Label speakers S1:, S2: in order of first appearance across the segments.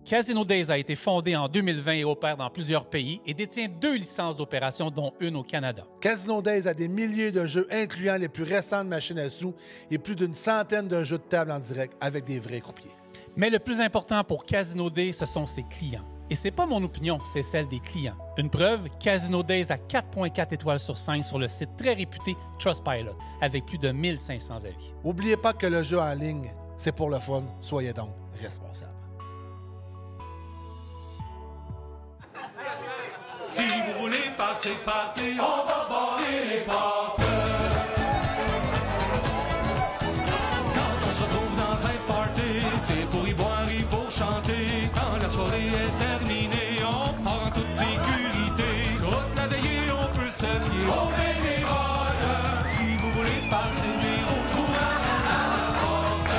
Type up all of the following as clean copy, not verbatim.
S1: Casino Days a été fondé en 2020 et opère dans plusieurs pays et détient 2 licences d'opération, dont une au Canada.
S2: Casino Days a des milliers de jeux, incluant les plus récentes machines à sous et plus d'une centaine de jeux de table en direct avec des vrais croupiers.
S1: Mais le plus important pour Casino Days, ce sont ses clients. Et c'est pas mon opinion, c'est celle des clients. Une preuve, Casino Days a 4.4 étoiles sur 5 sur le site très réputé Trustpilot, avec plus de 1500 avis.
S2: N'oubliez pas que le jeu en ligne, c'est pour le fun. Soyez donc responsables.
S3: Si vous voulez partir, on va barrer les portes. Quand on se retrouve dans un party, c'est pour y boire et pour chanter. Quand la soirée est terminée, on part en toute sécurité. Toute la veillée, on peut se fier au bénévole. Si vous voulez partir, les rouges vous ramènent à la porte.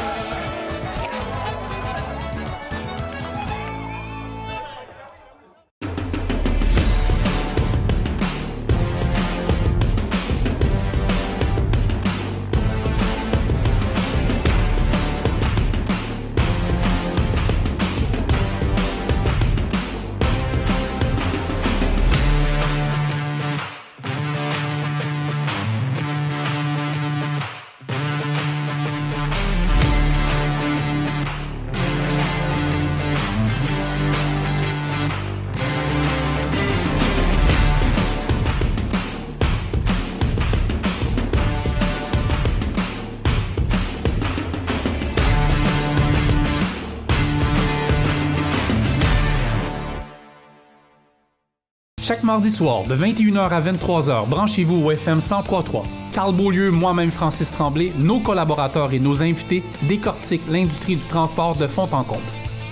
S1: Chaque mardi soir, de 21h à 23h, branchez-vous au FM 103.3. Carl Beaulieu, moi-même Francis Tremblay, nos collaborateurs et nos invités décortiquent l'industrie du transport de fond en comble.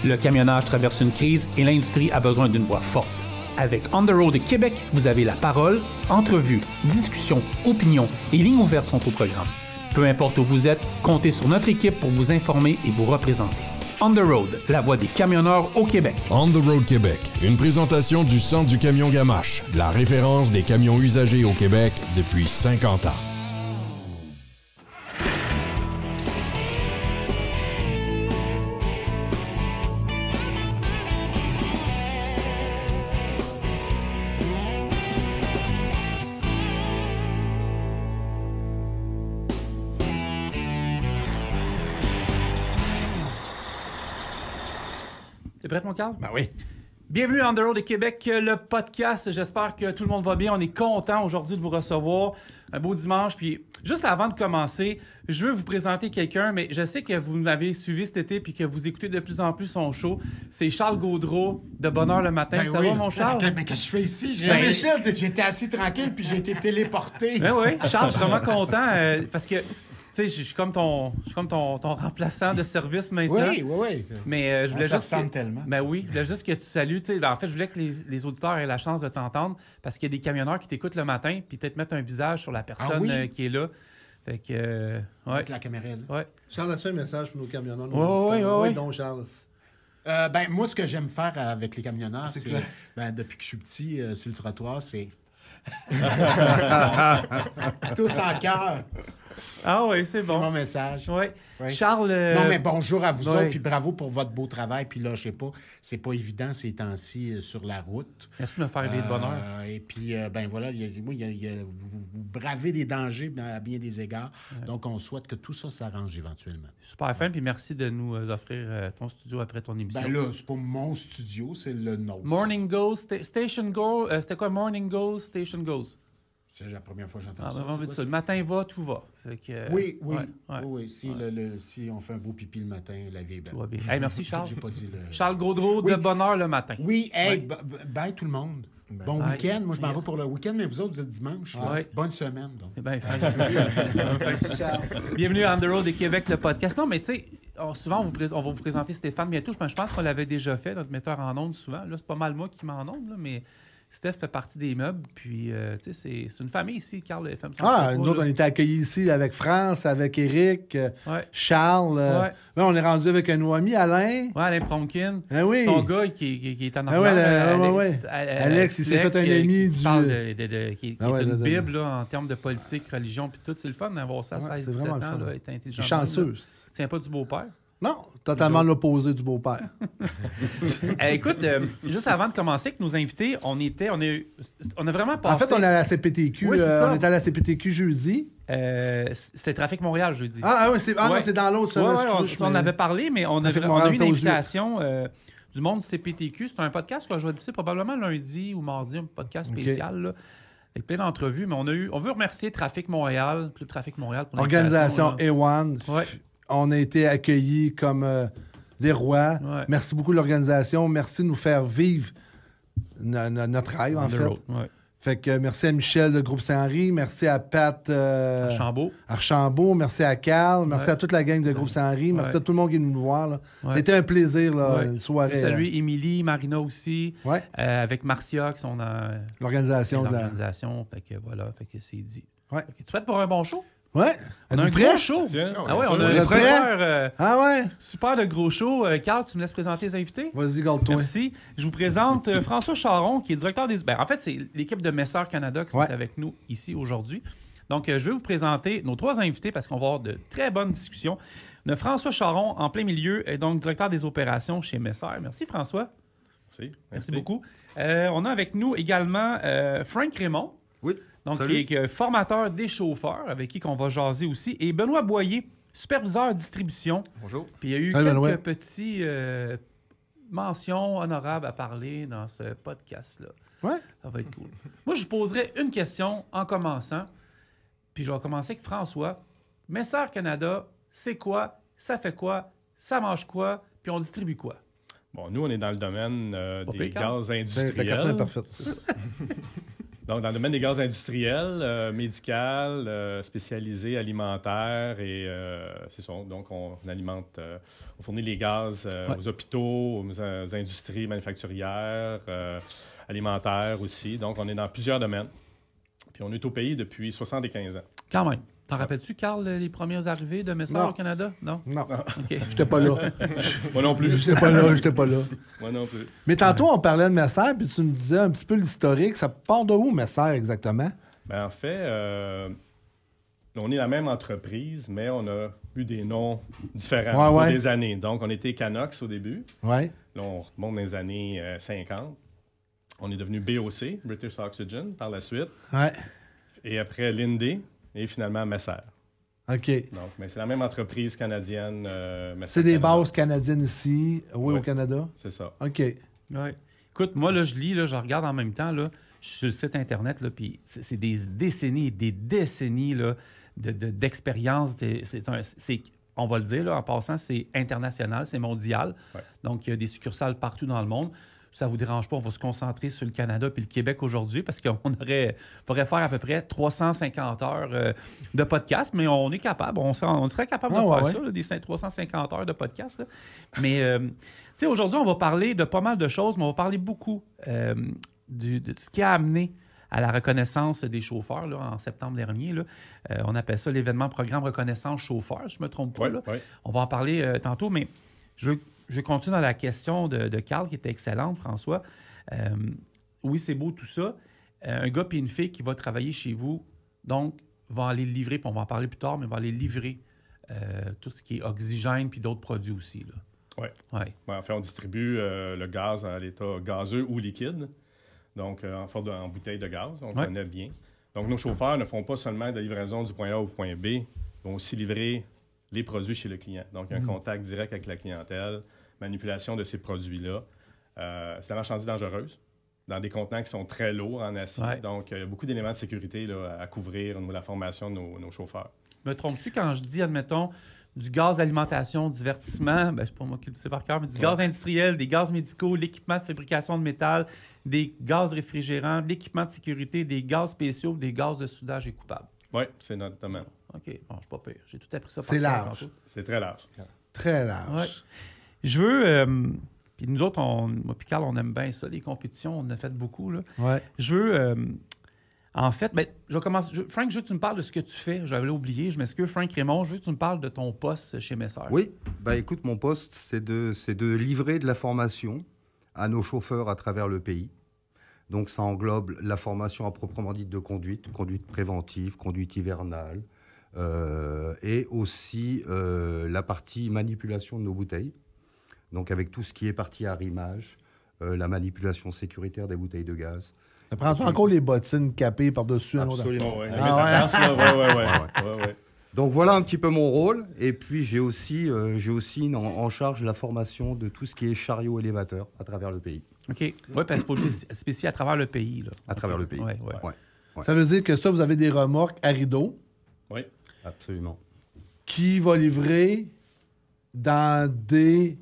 S1: Le camionnage traverse une crise et l'industrie a besoin d'une voix forte. Avec On the Road Québec, vous avez la parole, entrevues, discussions, opinions et lignes ouvertes sont au programme. Peu importe où vous êtes, comptez sur notre équipe pour vous informer et vous représenter. On the Road, la voix des camionneurs au Québec.
S4: On the Road Québec, une présentation du Centre du camion Gamache, la référence des camions usagés au Québec depuis 50 ans.
S1: T'es prêt, mon Carl?
S2: Ben oui.
S1: Bienvenue à On the Road de Québec, le podcast. J'espère que tout le monde va bien. On est content aujourd'hui de vous recevoir. Un beau dimanche. Puis, juste avant de commencer, je veux vous présenter quelqu'un, mais je sais que vous m'avez suivi cet été puis que vous écoutez de plus en plus son show. C'est Charles Gaudreau de Bonheur le matin.
S5: Ben
S1: Ça
S5: oui.
S1: va, mon Charles?
S5: Mais qu'est-ce que je fais ici? J'étais assis tranquille puis j'ai été téléporté.
S1: Ben oui, Charles, je suis vraiment content parce que... Tu sais, je suis comme ton remplaçant de service maintenant.
S5: Oui.
S1: Mais je voulais
S5: On se
S1: juste.
S5: ressemble tellement.
S1: Ben oui, je voulais juste que tu salues. Tu sais, ben en fait, je voulais que les auditeurs aient la chance de t'entendre parce qu'il y a des camionneurs qui t'écoutent le matin puis peut-être mettre un visage sur la personne
S5: oui?
S1: Qui est là. Fait que. Ouais.
S5: C'est la caméra, là.
S1: Ouais.
S2: Charles, as-tu un message pour nos camionneurs?
S1: Oui.
S2: donc, Charles.
S5: Moi, ce que j'aime faire avec les camionneurs,
S2: C'est
S5: c'est,
S2: que-
S5: depuis que je suis petit sur le trottoir, c'est... Tous en cœur.
S1: Ah oui, c'est
S5: C'est
S1: bon.
S5: mon message.
S1: Ouais.
S5: Ouais.
S1: Charles.
S5: Non, mais bonjour à vous
S1: ouais.
S5: autres, puis bravo pour votre beau travail. Puis là, je sais pas, c'est pas évident ces temps-ci sur la route.
S1: Merci de me faire aider de bonheur.
S5: Et puis, ben voilà, vous bravez des dangers à bien des égards. Donc, on souhaite que tout ça s'arrange éventuellement.
S1: Super fin, puis merci de nous offrir ton studio après ton émission.
S5: Ben là, c'est pas mon studio, c'est le nôtre.
S1: Morning Goes, Station Go. C'était quoi? Morning Goes, Station Goes.
S5: C'est la première fois que j'entends
S1: Ah,
S5: ça.
S1: ben, on
S5: C'est
S1: veut
S5: quoi
S1: ça. Le matin va, tout va. Fait que,
S5: Oui.
S1: ouais.
S5: Si on fait un beau pipi le matin, la vie est belle.
S1: Tout va bien. Hey, merci, Charles.
S5: J'ai pas dit le...
S1: Charles Gaudreau de
S5: Oui.
S1: Bonheur le matin.
S5: Oui, hey,
S1: Ouais.
S5: bye tout le monde. Bon
S1: Bye.
S5: week-end. Moi, je m'en
S1: Yes.
S5: vais pour le week-end, mais vous autres, vous êtes dimanche.
S1: Ouais.
S5: Bonne semaine, donc.
S1: C'est bien fait. Bienvenue à On the Road de Québec, le podcast. Non, mais tu sais, souvent, on va vous présenter Stéphane bientôt. Je pense qu'on l'avait déjà fait, notre metteur en ondes, souvent. Là, c'est pas mal moi qui m'en onde, là, mais Steph fait partie des meubles. Puis, tu sais, c'est une famille ici, Carl, le FM 103.
S2: Nous autres, on était accueillis ici avec France, avec Eric,
S1: Ouais.
S2: Charles.
S1: Ouais.
S2: Là, on est rendu avec un de nos amis, Alain.
S1: Ouais, Alain Pronkin.
S2: Ah oui.
S1: Ton gars qui est en
S2: Ah ouais,
S1: arrière.
S2: ouais. Alex, il s'est fait un ami
S1: qui
S2: du-
S1: parle qui
S2: Ah ouais,
S1: est une
S2: de-
S1: bible là, en termes de politique, religion, puis tout. C'est le fun d'avoir ça à
S2: Ouais,
S1: 16,
S2: c'est
S1: 17
S2: vraiment le
S1: ans,
S2: fun.
S1: là, être intelligent.
S2: Il est chanceux.
S1: Tu tiens pas du beau-père?
S2: Non, Totalement l'opposé du beau-père.
S1: Écoute, juste avant de commencer avec nos invités, on a vraiment passé...
S2: En fait, on est à la CPTQ.
S1: Oui, c'est ça.
S2: On est à la CPTQ jeudi.
S1: C'était Trafic Montréal jeudi.
S2: Oui, c'est dans l'autre.
S1: On avait parlé, mais on a eu une invitation du monde du CPTQ. C'est un podcast que je vais diffuser probablement lundi ou mardi, un podcast spécial là, avec plein d'entrevues. Mais on veut remercier Trafic Montréal, plus Trafic Montréal pour
S2: l'organisation A1.
S1: Ouais.
S2: On a été accueillis comme des rois.
S1: Ouais.
S2: Merci beaucoup de l'organisation. Merci de nous faire vivre notre rêve, en fait.
S1: Ouais.
S2: Fait que merci à Michel de Groupe Saint-Henri. Merci à Pat Archambault. Merci à Carl. Merci à toute la gang de Groupe Saint-Henri. Merci à tout le monde qui est venu nous voir. Là.
S1: Ouais.
S2: C'était un plaisir, une soirée.
S1: Salut Émilie, Marina aussi.
S2: Ouais.
S1: Avec Marcia, qui sont dans
S2: l'organisation.
S1: Fait que voilà, fait que c'est dit.
S2: Ouais.
S1: Tu souhaites pour un bon show?
S2: Ouais.
S1: On a un gros show. On a un super de gros show. Carl, tu me laisses présenter les invités?
S2: Vas-y, garde-toi.
S1: Merci. Je vous présente François Charon, qui est directeur des... en fait, c'est l'équipe de Messeurs Canada qui sont avec nous ici aujourd'hui. Donc, je vais vous présenter nos 3 invités parce qu'on va avoir de très bonnes discussions. On a François Charon, en plein milieu, et donc directeur des opérations chez Messeurs. Merci, François. Merci beaucoup. On a avec nous également Frank Raymond.
S6: Oui.
S1: Donc, qui est formateur des chauffeurs, avec qui on va jaser aussi. Et Benoît Boyer, superviseur distribution.
S6: Bonjour.
S1: Puis il y a eu quelques petits mentions honorables à parler dans ce podcast-là.
S2: Ouais.
S1: Ça va être cool. Moi, je poserai une question en commençant. Puis je vais commencer avec François. Messeurs Canada, c'est quoi? Ça fait quoi? Ça mange quoi? Puis on distribue quoi?
S7: Bon, nous, on est dans le domaine des gaz industriels.
S2: Ta question est parfaite.
S7: Donc, dans le domaine des gaz industriels, médical, spécialisé, alimentaire, et c'est ça. Donc, on alimente, on fournit les gaz aux hôpitaux, aux industries manufacturières, alimentaires aussi. Donc, on est dans plusieurs domaines. Puis, on est au pays depuis 75 ans.
S1: Quand même. T'en rappelles-tu, Carl, les premières arrivées de Messeurs au Canada? Non?
S2: Non.
S1: OK.
S2: J'étais pas là.
S7: Moi non plus.
S2: J'étais pas là.
S7: Moi non plus.
S2: Mais tantôt, on parlait de Messeurs, puis tu me disais un petit peu l'historique. Ça part de où, Messeurs, exactement?
S7: Bien, en fait, on est la même entreprise, mais on a eu des noms différents au cours des années. Donc, on était Canox au début.
S2: Ouais.
S7: Là, on remonte dans les années 50. On est devenu BOC, British Oxygen, par la suite.
S2: Ouais.
S7: Et après, Linde. Et finalement, Messeurs.
S2: OK.
S7: Donc, mais c'est la même entreprise canadienne.
S2: C'est des bases canadiennes ici, au Canada?
S7: C'est ça.
S2: OK.
S1: Ouais. Écoute, moi, là, je lis, là, je regarde en même temps, là, je suis sur le site Internet, là, puis c'est des décennies et des décennies là, d'expérience. On va le dire, là, en passant, c'est international, c'est mondial.
S7: Ouais.
S1: Donc, il y a des succursales partout dans le monde. Ça ne vous dérange pas, on va se concentrer sur le Canada puis le Québec aujourd'hui parce qu'on pourrait faire à peu près 350 heures de podcast, mais on est capable, on serait capable de faire ça, là, des 350 heures de podcast. Là. Mais, tu sais, aujourd'hui, on va parler de pas mal de choses, mais on va parler beaucoup de ce qui a amené à la reconnaissance des chauffeurs là, en septembre dernier. Là. On appelle ça l'événement Programme Reconnaissance Chauffeur, je ne me trompe pas. Là. On va en parler tantôt, mais je continue dans la question de Carl, qui était excellente, François. Oui, c'est beau tout ça. Un gars et une fille qui va travailler chez vous, donc, va aller livrer, puis on va en parler plus tard, mais va aller livrer tout ce qui est oxygène puis d'autres produits aussi.
S7: Oui.
S1: Ouais.
S7: En fait, on distribue le gaz à l'état gazeux ou liquide, donc en bouteille de gaz, on connaît bien. Donc, nos chauffeurs ne font pas seulement de la livraison du point A au point B, ils vont aussi livrer les produits chez le client. Donc, un contact direct avec la clientèle, manipulation de ces produits-là. C'est de la marchandise dangereuse, dans des contenants qui sont très lourds en acier.
S1: Ouais.
S7: Donc, il y a beaucoup d'éléments de sécurité là, à couvrir au niveau de la formation de nos chauffeurs.
S1: Me trompes-tu quand je dis, admettons, du gaz d'alimentation, divertissement, ben, c'est pas moi qui le sais par cœur, mais du gaz industriel, des gaz médicaux, l'équipement de fabrication de métal, des gaz réfrigérants, de l'équipement de sécurité, des gaz spéciaux, des gaz de soudage et coupables.
S7: Oui, c'est notre domaine.
S1: OK, bon, je suis pas pire. J'ai tout appris ça par
S2: C'est
S1: cœur
S2: large.
S1: tantôt.
S7: C'est très large.
S2: Très large.
S1: Ouais. Je veux... puis nous autres, moi et Carl, on aime bien ça, les compétitions. On en a fait beaucoup. Là.
S2: Ouais.
S1: Je veux... en fait, ben, je vais commencer. Frank, je veux que tu me parles de ce que tu fais. J'avais oublié. Je m'excuse, Frank Raymond. Je veux que tu me parles de ton poste chez Messeurs.
S6: Oui. Écoute, mon poste, c'est de livrer de la formation à nos chauffeurs à travers le pays. Donc, ça englobe la formation à proprement dite de conduite préventive, conduite hivernale, et aussi la partie manipulation de nos bouteilles. Donc avec tout ce qui est partie arrimage, la manipulation sécuritaire des bouteilles de gaz.
S2: Ça prend encore les bottines capées par-dessus?
S6: Absolument.
S7: Ouais.
S6: Donc voilà un petit peu mon rôle. Et puis j'ai aussi en charge la formation de tout ce qui est chariot élévateur à travers le pays.
S1: OK. Oui, parce qu'il faut le spécifier à travers le pays. Là.
S6: À travers le pays.
S1: Ouais.
S2: Ça veut dire que ça, vous avez des remorques à rideau.
S7: Oui.
S6: Absolument.
S2: Qui va livrer dans des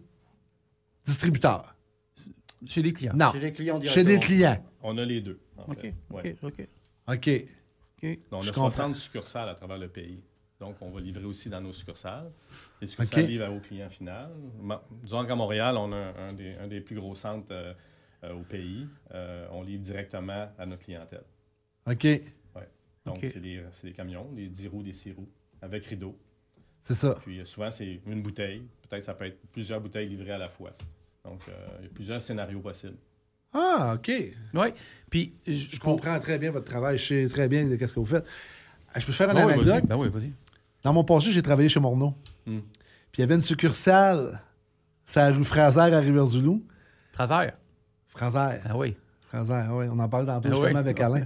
S2: distributeurs.
S1: Chez des clients.
S2: Non.
S6: Chez les clients
S2: Chez des clients.
S7: On a les deux.
S1: OK.
S7: Ouais.
S2: OK.
S7: Donc, on a
S2: Je
S7: 60
S2: comprends.
S7: succursales à travers le pays. Donc, on va livrer aussi dans nos succursales. Les succursales livrent au client final. Disons qu'à Montréal, on a un des plus gros centres au pays. On livre directement à notre clientèle.
S2: OK.
S7: Ouais. Donc, c'est des camions, des 10 roues, des 6 roues, avec rideau.
S2: C'est ça.
S7: Puis souvent, c'est une bouteille. Peut-être ça peut être plusieurs bouteilles livrées à la fois. Donc, il y a plusieurs scénarios possibles.
S2: Ah, OK.
S1: Oui. Puis,
S2: Je comprends très bien votre travail. Je sais très bien qu'est-ce que vous faites. Je peux faire une
S1: oui,
S2: anecdote?
S1: Ben oui, vas-y.
S2: Dans mon passé, j'ai travaillé chez Morneau. Puis il y avait une succursale, c'est à la rue Fraser à Rivière-du-Loup.
S1: Fraser.
S2: Fraser.
S1: Ah oui.
S2: Fraser, oui. On en parle tantôt
S1: Ah
S2: justement
S1: oui.
S2: avec Alain.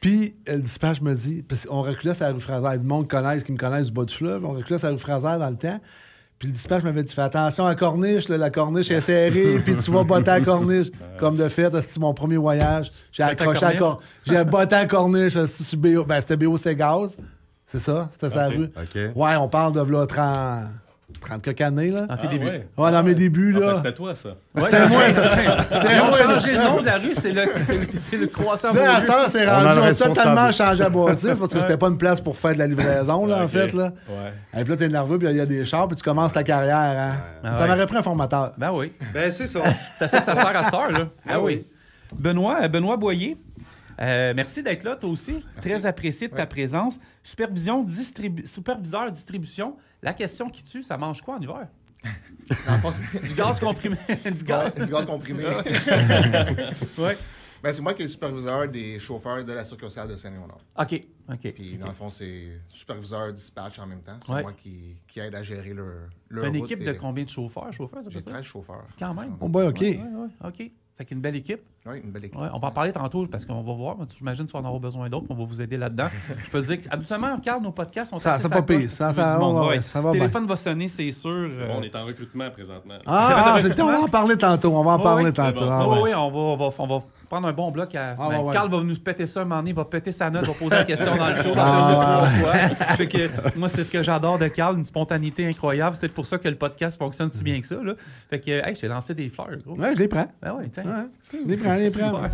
S2: Puis le dispatch me dit, parce qu'on reculait sur la rue Fraser. Le monde qui me connaissent du bas du fleuve, on reculait sur la rue Fraser dans le temps. Puis le dispatch m'avait dit, fais attention à la corniche, là, la corniche est serrée, puis tu vas botter à la corniche. Comme de fait, c'était mon premier voyage. J'ai accroché à la corniche. J'ai botté à la corniche, sur BO. Ben, c'était BO, c'est gaz. C'est ça, c'était sa rue.
S6: OK.
S2: Ouais, on parle de là 30 quelques années, là.
S1: Dans tes débuts.
S7: Ouais.
S2: Ouais, dans mes débuts, là.
S7: C'était toi, ça.
S1: Ouais,
S2: C'était moi, ça.
S1: Ils ont changé le nom de la rue, c'est le croissant
S2: Là, à
S1: Beaulieu.
S2: cette heure, c'est
S6: On a
S2: rendu,
S6: le
S2: on a
S6: responsable.
S2: totalement changé à bâtisse parce que c'était pas une place pour faire de la livraison, là, en
S7: OK.
S2: fait, là.
S7: Ouais.
S2: Et puis là, t'es nerveux, puis il y a des chars, puis tu commences ta carrière, hein.
S1: Ah
S2: Ça
S1: ouais.
S2: m'aurait pris un formateur.
S1: Ben oui.
S6: Ben, c'est ça.
S1: Ça sert à cette heure, là. Ah oui. Benoît Boyer, merci d'être là, toi aussi. Très apprécié de ta présence. Superviseur distribution. La question qui tue, ça mange quoi en hiver?
S8: Dans le fond, c'est
S1: Du gaz comprimé. Du gaz.
S8: c'est du gaz comprimé.
S1: Ouais.
S8: Ben, c'est moi qui est le superviseur des chauffeurs de la succursale de Saint-Léonard.
S1: OK.
S8: Puis, dans le fond, c'est superviseur dispatch en même temps. C'est
S1: Ouais.
S8: moi qui aide à gérer leur
S1: T'as une
S8: route
S1: équipe
S8: et-
S1: de combien de chauffeurs? Ça
S8: J'ai
S1: peut
S8: 13 chauffeurs.
S1: Quand même.
S2: Bon, ben, OK.
S1: Ouais, OK. Fait qu'une belle équipe.
S8: Oui, une belle équipe.
S1: Ouais, on va en parler tantôt parce qu'on va voir. J'imagine que tu vas en avoir besoin d'autres. On va vous aider là-dedans. Je peux te dire qu'habituellement, on regarde nos podcasts. On
S2: Ça
S1: fait
S2: pas pire. Ça va
S1: Le téléphone va sonner, c'est sûr.
S7: Bon, on est en recrutement présentement.
S2: On va en parler tantôt. On va en parler tantôt.
S7: bon,
S2: Ah,
S7: ça,
S2: ouais.
S1: Oui, on va prendre un bon bloc.
S2: ouais.
S1: Carl va nous péter ça un moment donné, il va péter sa note, va poser la question dans le show, va
S2: Ah,
S1: le dire 3 fois. Fait que moi, c'est ce que j'adore de Carl, une spontanéité incroyable. C'est peut-être pour ça que le podcast fonctionne si bien que ça. Là. Fait que, hey, j'ai lancé des fleurs, gros.
S2: Ouais, je les prends.
S1: Ben ouais, tiens.
S2: Ouais. Je les prends, je les prends.
S1: Super.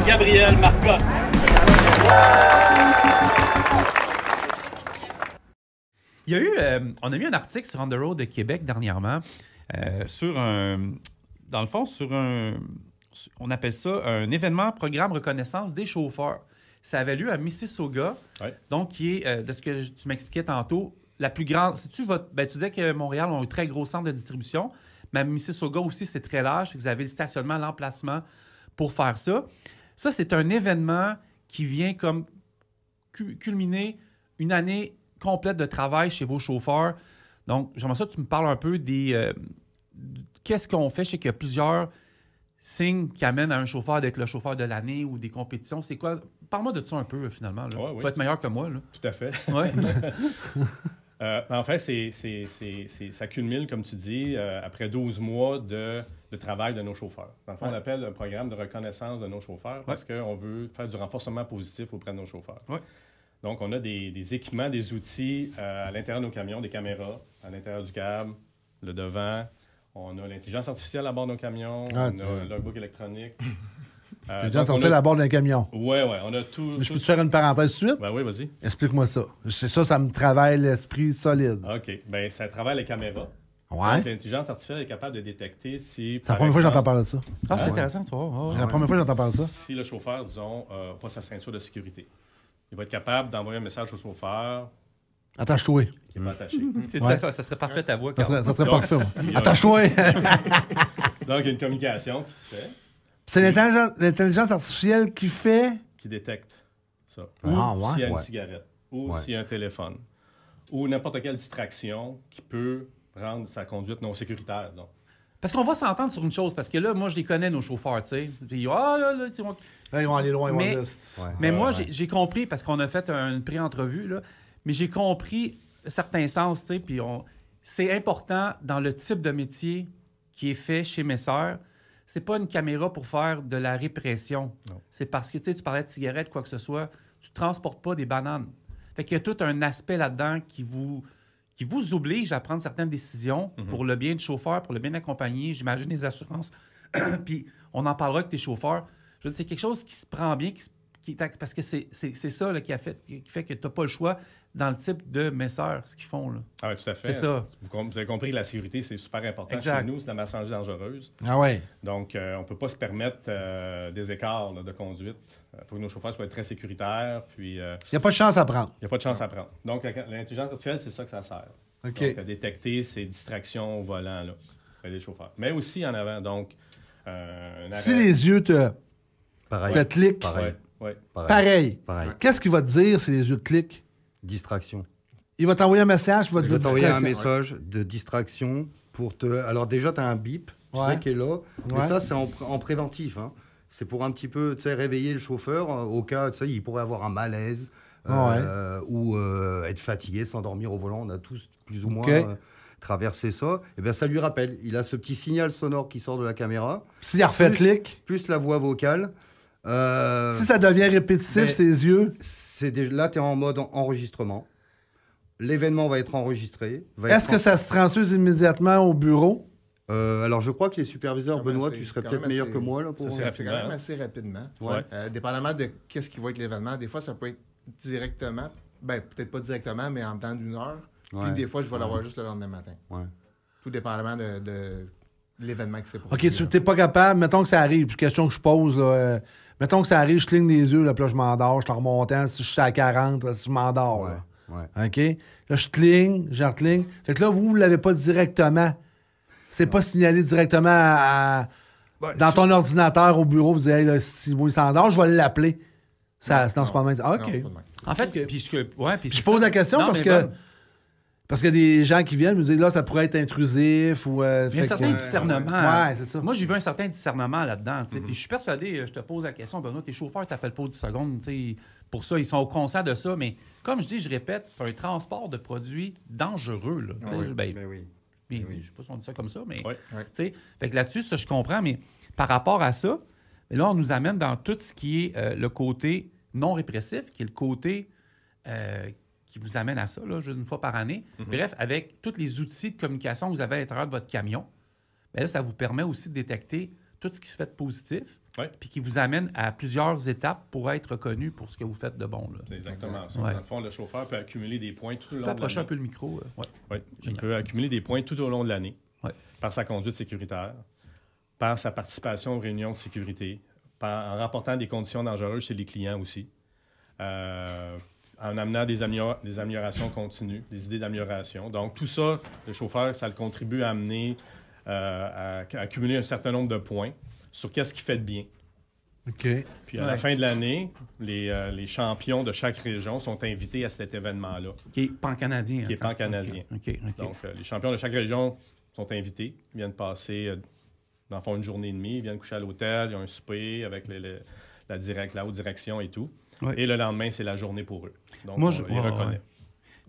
S1: Gabriel Marcotte. Il y a eu, on a mis un article sur On the Road de Québec dernièrement sur un, dans le fond, sur un, on appelle ça un événement programme reconnaissance des chauffeurs. Ça avait lieu à Mississauga, donc qui est, de ce que tu m'expliquais tantôt, la plus grande. Si tu disais que Montréal a un très gros centre de distribution, mais à Mississauga aussi, c'est très large. Vous avez le stationnement, l'emplacement pour faire ça. Ça, c'est un événement qui vient comme culminer une année complète de travail chez vos chauffeurs. Donc, j'aimerais ça que tu me parles un peu des... qu'est-ce qu'on fait? Je sais qu'il y a plusieurs signes qui amènent à un chauffeur d'être le chauffeur de l'année ou des compétitions. C'est quoi? Parle-moi de ça un peu, finalement. Là.
S7: Ouais, oui.
S1: Tu vas être meilleur que moi. Là.
S7: Tout à fait.
S1: Ouais.
S7: En fait, ça culmine, comme tu dis, après 12 mois de travail de nos chauffeurs. Dans le fond, on appelle un programme de reconnaissance de nos chauffeurs parce qu'on veut faire du renforcement positif auprès de nos chauffeurs.
S1: Ouais.
S7: Donc, on a des équipements, des outils à l'intérieur de nos camions, des caméras à l'intérieur du cab, le devant. On a l'intelligence artificielle à bord de nos camions. On a le logbook électronique.
S2: L'intelligence artificielle à bord d'un camion.
S7: Oui, on a tout.
S2: Je peux te faire une parenthèse tout de suite?
S7: Ben oui, vas-y.
S2: Explique-moi ça. Ça me travaille l'esprit solide.
S7: OK. Bien, ça travaille les caméras.
S2: Ouais.
S7: Donc, l'intelligence artificielle est capable de détecter si...
S2: C'est la première fois que j'entends parler de ça.
S1: Ah, c'est intéressant, tu vois.
S2: C'est la première fois que j'entends parler de ça.
S7: Si le chauffeur, disons, n'a pas sa ceinture de sécurité, il va être capable d'envoyer un message au chauffeur
S2: Attache-toi.
S7: qui n'est pas attaché.
S1: C'est ça serait parfait ta voix,
S2: Ça
S1: Carl.
S2: serait parfait. moi.
S7: Il y a-
S2: Attache-toi.
S7: Donc, il y a une communication qui se fait,
S2: C'est l'intelligence artificielle qui fait.
S7: qui détecte ça.
S2: Ah,
S7: Ou
S2: ouais?
S7: s'il y a une
S6: Ouais.
S7: cigarette, ou
S6: Ouais.
S7: s'il y a un téléphone, ou n'importe quelle distraction qui peut rendre sa conduite non sécuritaire, disons.
S1: Parce qu'on va s'entendre sur une chose, parce que là, moi, je les connais, nos chauffeurs, tu sais. Puis, là, tu sais,
S2: Là, ils vont aller loin, ils vont
S1: Mais-
S2: aller-
S6: Ouais.
S1: Mais moi,
S7: ouais.
S1: j'ai compris, parce qu'on a fait une pré-entrevue, là, mais j'ai compris certains sens, tu sais, puis c'est important dans le type de métier qui est fait chez Messer. C'est pas une caméra pour faire de la répression.
S7: Non.
S1: C'est parce que, tu sais, tu parlais de cigarettes, quoi que ce soit, tu transportes pas des bananes. Fait qu'il y a tout un aspect là-dedans qui vous oblige à prendre certaines décisions pour le bien du chauffeur, pour le bien de la compagnie, j'imagine les assurances. Puis on en parlera avec tes chauffeurs. Je veux dire, c'est quelque chose qui se prend bien, parce que c'est ça là, qui fait que tu n'as pas le choix dans le type de Messer, ce qu'ils font. Là.
S7: Ah oui, tout à fait.
S1: C'est ça.
S7: Vous avez compris que la sécurité, c'est super important
S1: Exact.
S7: chez nous. C'est la marchandise dangereuse.
S2: Ah ouais.
S7: Donc, on ne peut pas se permettre des écarts là, de conduite. Il faut que nos chauffeurs soient très sécuritaires. Puis, il
S2: Il n'y a pas de chance à prendre.
S7: n'y a pas de chance à prendre. Donc, l'intelligence artificielle, c'est ça que ça sert.
S2: OK.
S7: Donc, à détecter ces distractions au volant là, auprès des chauffeurs. Mais aussi en avant. Donc, un
S2: Si
S7: arrêt-
S2: les yeux te
S6: Pareil.
S2: cliquent,
S6: Pareil.
S7: Ouais.
S2: pareil.
S6: Pareil.
S2: Qu'est-ce qu'il va te dire si les yeux te cliquent?
S6: Distraction.
S2: Il va t'envoyer un message, il va te
S6: Je vais
S2: dire
S6: t'envoyer un
S2: distraction.
S6: message de distraction pour te. Alors, déjà, tu as un bip, tu
S2: Ouais.
S6: sais, qui est là. Mais
S2: Ouais.
S6: ça, c'est en préventif. Hein. C'est pour un petit peu, tu sais, réveiller le chauffeur au cas, tu sais, il pourrait avoir un malaise ou être fatigué, s'endormir au volant. On a tous plus ou moins
S2: OK.
S6: traversé ça. Et bien, ça lui rappelle. Il a ce petit signal sonore qui sort de la caméra,
S2: S'il a refait
S6: Plus-
S2: clic,
S6: plus la voix vocale.
S2: si ça devient répétitif,
S6: mais-
S2: ses yeux,
S6: Là, tu es en mode enregistrement. L'événement va être enregistré.
S2: est-ce que ça se transfuse immédiatement au bureau?
S6: Alors, je crois que les superviseurs,
S8: Quand même
S6: Benoît,
S8: assez-
S6: tu serais
S8: quand
S6: peut-être
S8: même
S6: meilleur
S8: assez-
S6: que moi. Là, pour...
S7: Ça,
S8: C'est quand même assez rapidement.
S7: Ouais.
S8: Dépendamment de qu'est-ce qui va être l'événement, des fois, ça peut être directement, ben peut-être pas directement, mais en temps d'une heure.
S6: Ouais.
S8: Puis des fois, je vais l'avoir juste le lendemain matin.
S6: Ouais.
S8: Tout dépendamment de l'événement qui s'est
S2: OK,
S8: produit.
S2: tu n'es pas capable, mettons que ça arrive, puis question que je pose, là, mettons que ça arrive, je cligne les yeux, là, puis là, je m'endors, je suis en remontant, si je suis à 40, là, si je m'endors.
S6: Ouais.
S2: Là.
S6: Ouais.
S2: OK? Là, je cligne, je recligne. Fait que là, vous ne l'avez pas directement. C'est pas signalé directement dans ton ordinateur au bureau. Vous dites, hey, là, si il s'endort, je vais l'appeler. Ça, non, c'est pas le même. Ah, OK.
S8: Non, c'est pas de même.
S1: En fait, puis
S2: Je pose la question parce que. Parce qu'il y a des gens qui viennent me dire là, ça pourrait être intrusif ou.
S1: Il y a un
S2: fait
S1: certain
S2: que-
S1: discernement.
S2: Ouais, c'est ça.
S1: Moi, j'ai vu un certain discernement là-dedans. tu sais. Puis je suis persuadé, je te pose la question, Benoît, tes chauffeurs ne t'appellent pas au 10 secondes. tu sais. Pour ça, ils sont conscients de ça. Mais comme je dis, je répète, c'est un transport de produits dangereux. Là, tu sais.
S6: Oui,
S1: Ben,
S6: ben oui.
S1: bien,
S6: oui.
S1: je sais pas si on dit ça comme ça, mais
S7: Ouais.
S1: tu sais, fait que là-dessus, ça, je comprends, mais par rapport à ça, mais là, on nous amène dans tout ce qui est le côté non répressif, qui est le côté qui vous amène à ça, là, juste une fois par année. Bref, avec tous les outils de communication que vous avez à l'intérieur de votre camion, bien là, ça vous permet aussi de détecter tout ce qui se fait de positif,
S7: Ouais.
S1: puis qui vous amène à plusieurs étapes pour être reconnu pour ce que vous faites de bon. Là.
S7: C'est exactement ça.
S1: Ouais.
S7: Dans le fond, le chauffeur peut accumuler des points tout au
S1: Tu
S7: long
S1: peux
S7: de
S1: approcher un
S7: l'année.
S1: peu le micro. Ouais.
S7: Oui, il
S1: Génial.
S7: peut accumuler des points tout au long de l'année
S1: Ouais.
S7: par sa conduite sécuritaire, par sa participation aux réunions de sécurité, en rapportant des conditions dangereuses chez les clients aussi, en amenant des améliorations continues, des idées d'amélioration. Donc, tout ça, le chauffeur, ça le contribue à amener, à accumuler un certain nombre de points sur qu'est-ce qu'il fait de bien.
S2: OK.
S7: Puis, à la fin de l'année, les champions de chaque région sont invités à cet événement-là.
S1: Qui est pan-canadien.
S7: Qui est pan-canadien.
S1: OK.
S7: Donc, les champions de chaque région sont invités. Ils viennent passer, dans le fond, une journée et demie. Ils viennent coucher à l'hôtel. Ils ont un souper avec la haute direction et tout.
S1: Ouais.
S7: Et le lendemain, c'est la journée pour eux. Donc,
S1: Moi,
S7: on les reconnaît.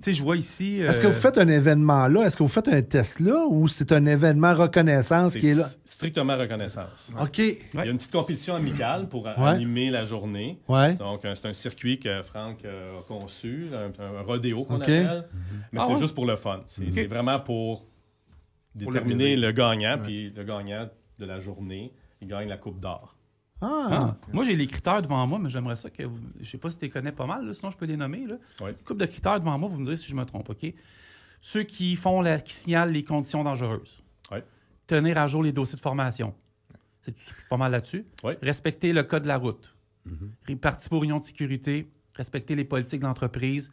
S1: sais, je vois ici...
S2: Est-ce que vous faites un événement là? Est-ce que vous faites un test là? Ou c'est un événement reconnaissance qui est là?
S7: Strictement reconnaissance.
S2: OK.
S7: Il y a une petite compétition amicale pour animer la journée.
S2: Ouais.
S7: Donc, c'est un circuit que Franck a conçu, un rodéo qu'on
S2: OK.
S7: appelle. Mais c'est
S1: ouais?
S7: juste pour le fun. C'est vraiment pour déterminer le gagnant, puis le gagnant de la journée, il gagne la Coupe d'or.
S2: Ah.
S1: Moi, j'ai les critères devant moi, mais j'aimerais ça que vous... Je sais pas si tu les connais pas mal, là, sinon je peux les nommer. Là.
S7: Oui.
S1: Une couple de critères devant moi, vous me direz si je me trompe, OK? Ceux qui qui signalent les conditions dangereuses.
S7: Oui.
S1: Tenir à jour les dossiers de formation. C'est pas mal là-dessus.
S7: Oui.
S1: Respecter le code de la route. Parti pour union de sécurité. Respecter les politiques d'entreprise,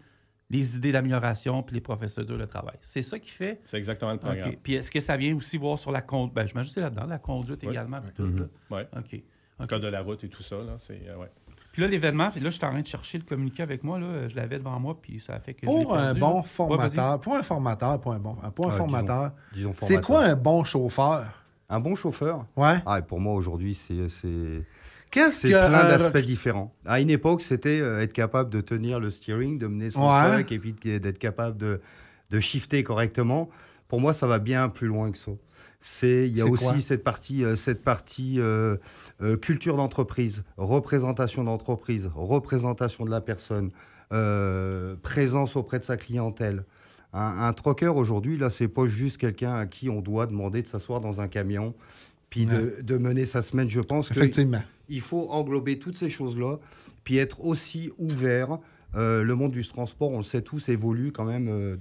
S1: les idées d'amélioration puis les procédures de travail. C'est ça qui fait...
S7: C'est exactement le programme.
S1: OK. Puis est-ce que ça vient aussi voir sur la conduite? Ben, je m'ajuste là-dedans, la conduite également. Puis tout, là.
S7: Oui.
S1: OK.
S7: Le code de la route et tout ça, là, c'est... ouais.
S1: Puis là, l'événement, puis là, je suis en train de chercher le communiqué avec moi, là, je l'avais devant moi, puis ça a fait que
S2: Pour un bon
S1: Ouais,
S2: formateur, pour un formateur, formateur,
S6: disons
S2: c'est
S6: formateur.
S2: quoi un bon chauffeur?
S6: Un bon chauffeur?
S2: Ouais.
S6: Ah, et pour moi, aujourd'hui, c'est
S2: Qu'est-ce
S6: c'est
S2: que...
S6: plein d'aspects différents. À une époque, c'était être capable de tenir le steering, de mener son truck, et puis d'être capable de shifter correctement. Pour moi, ça va bien plus loin que ça. Il y a aussi cette partie culture d'entreprise, représentation d'entreprise, représentation de la personne, présence auprès de sa clientèle. Un trucker aujourd'hui, là, c'est pas juste quelqu'un à qui on doit demander de s'asseoir dans un camion puis de mener sa semaine. Je pense qu'il faut englober toutes ces choses-là, puis être aussi ouvert. Le monde du transport, on le sait tous, évolue quand même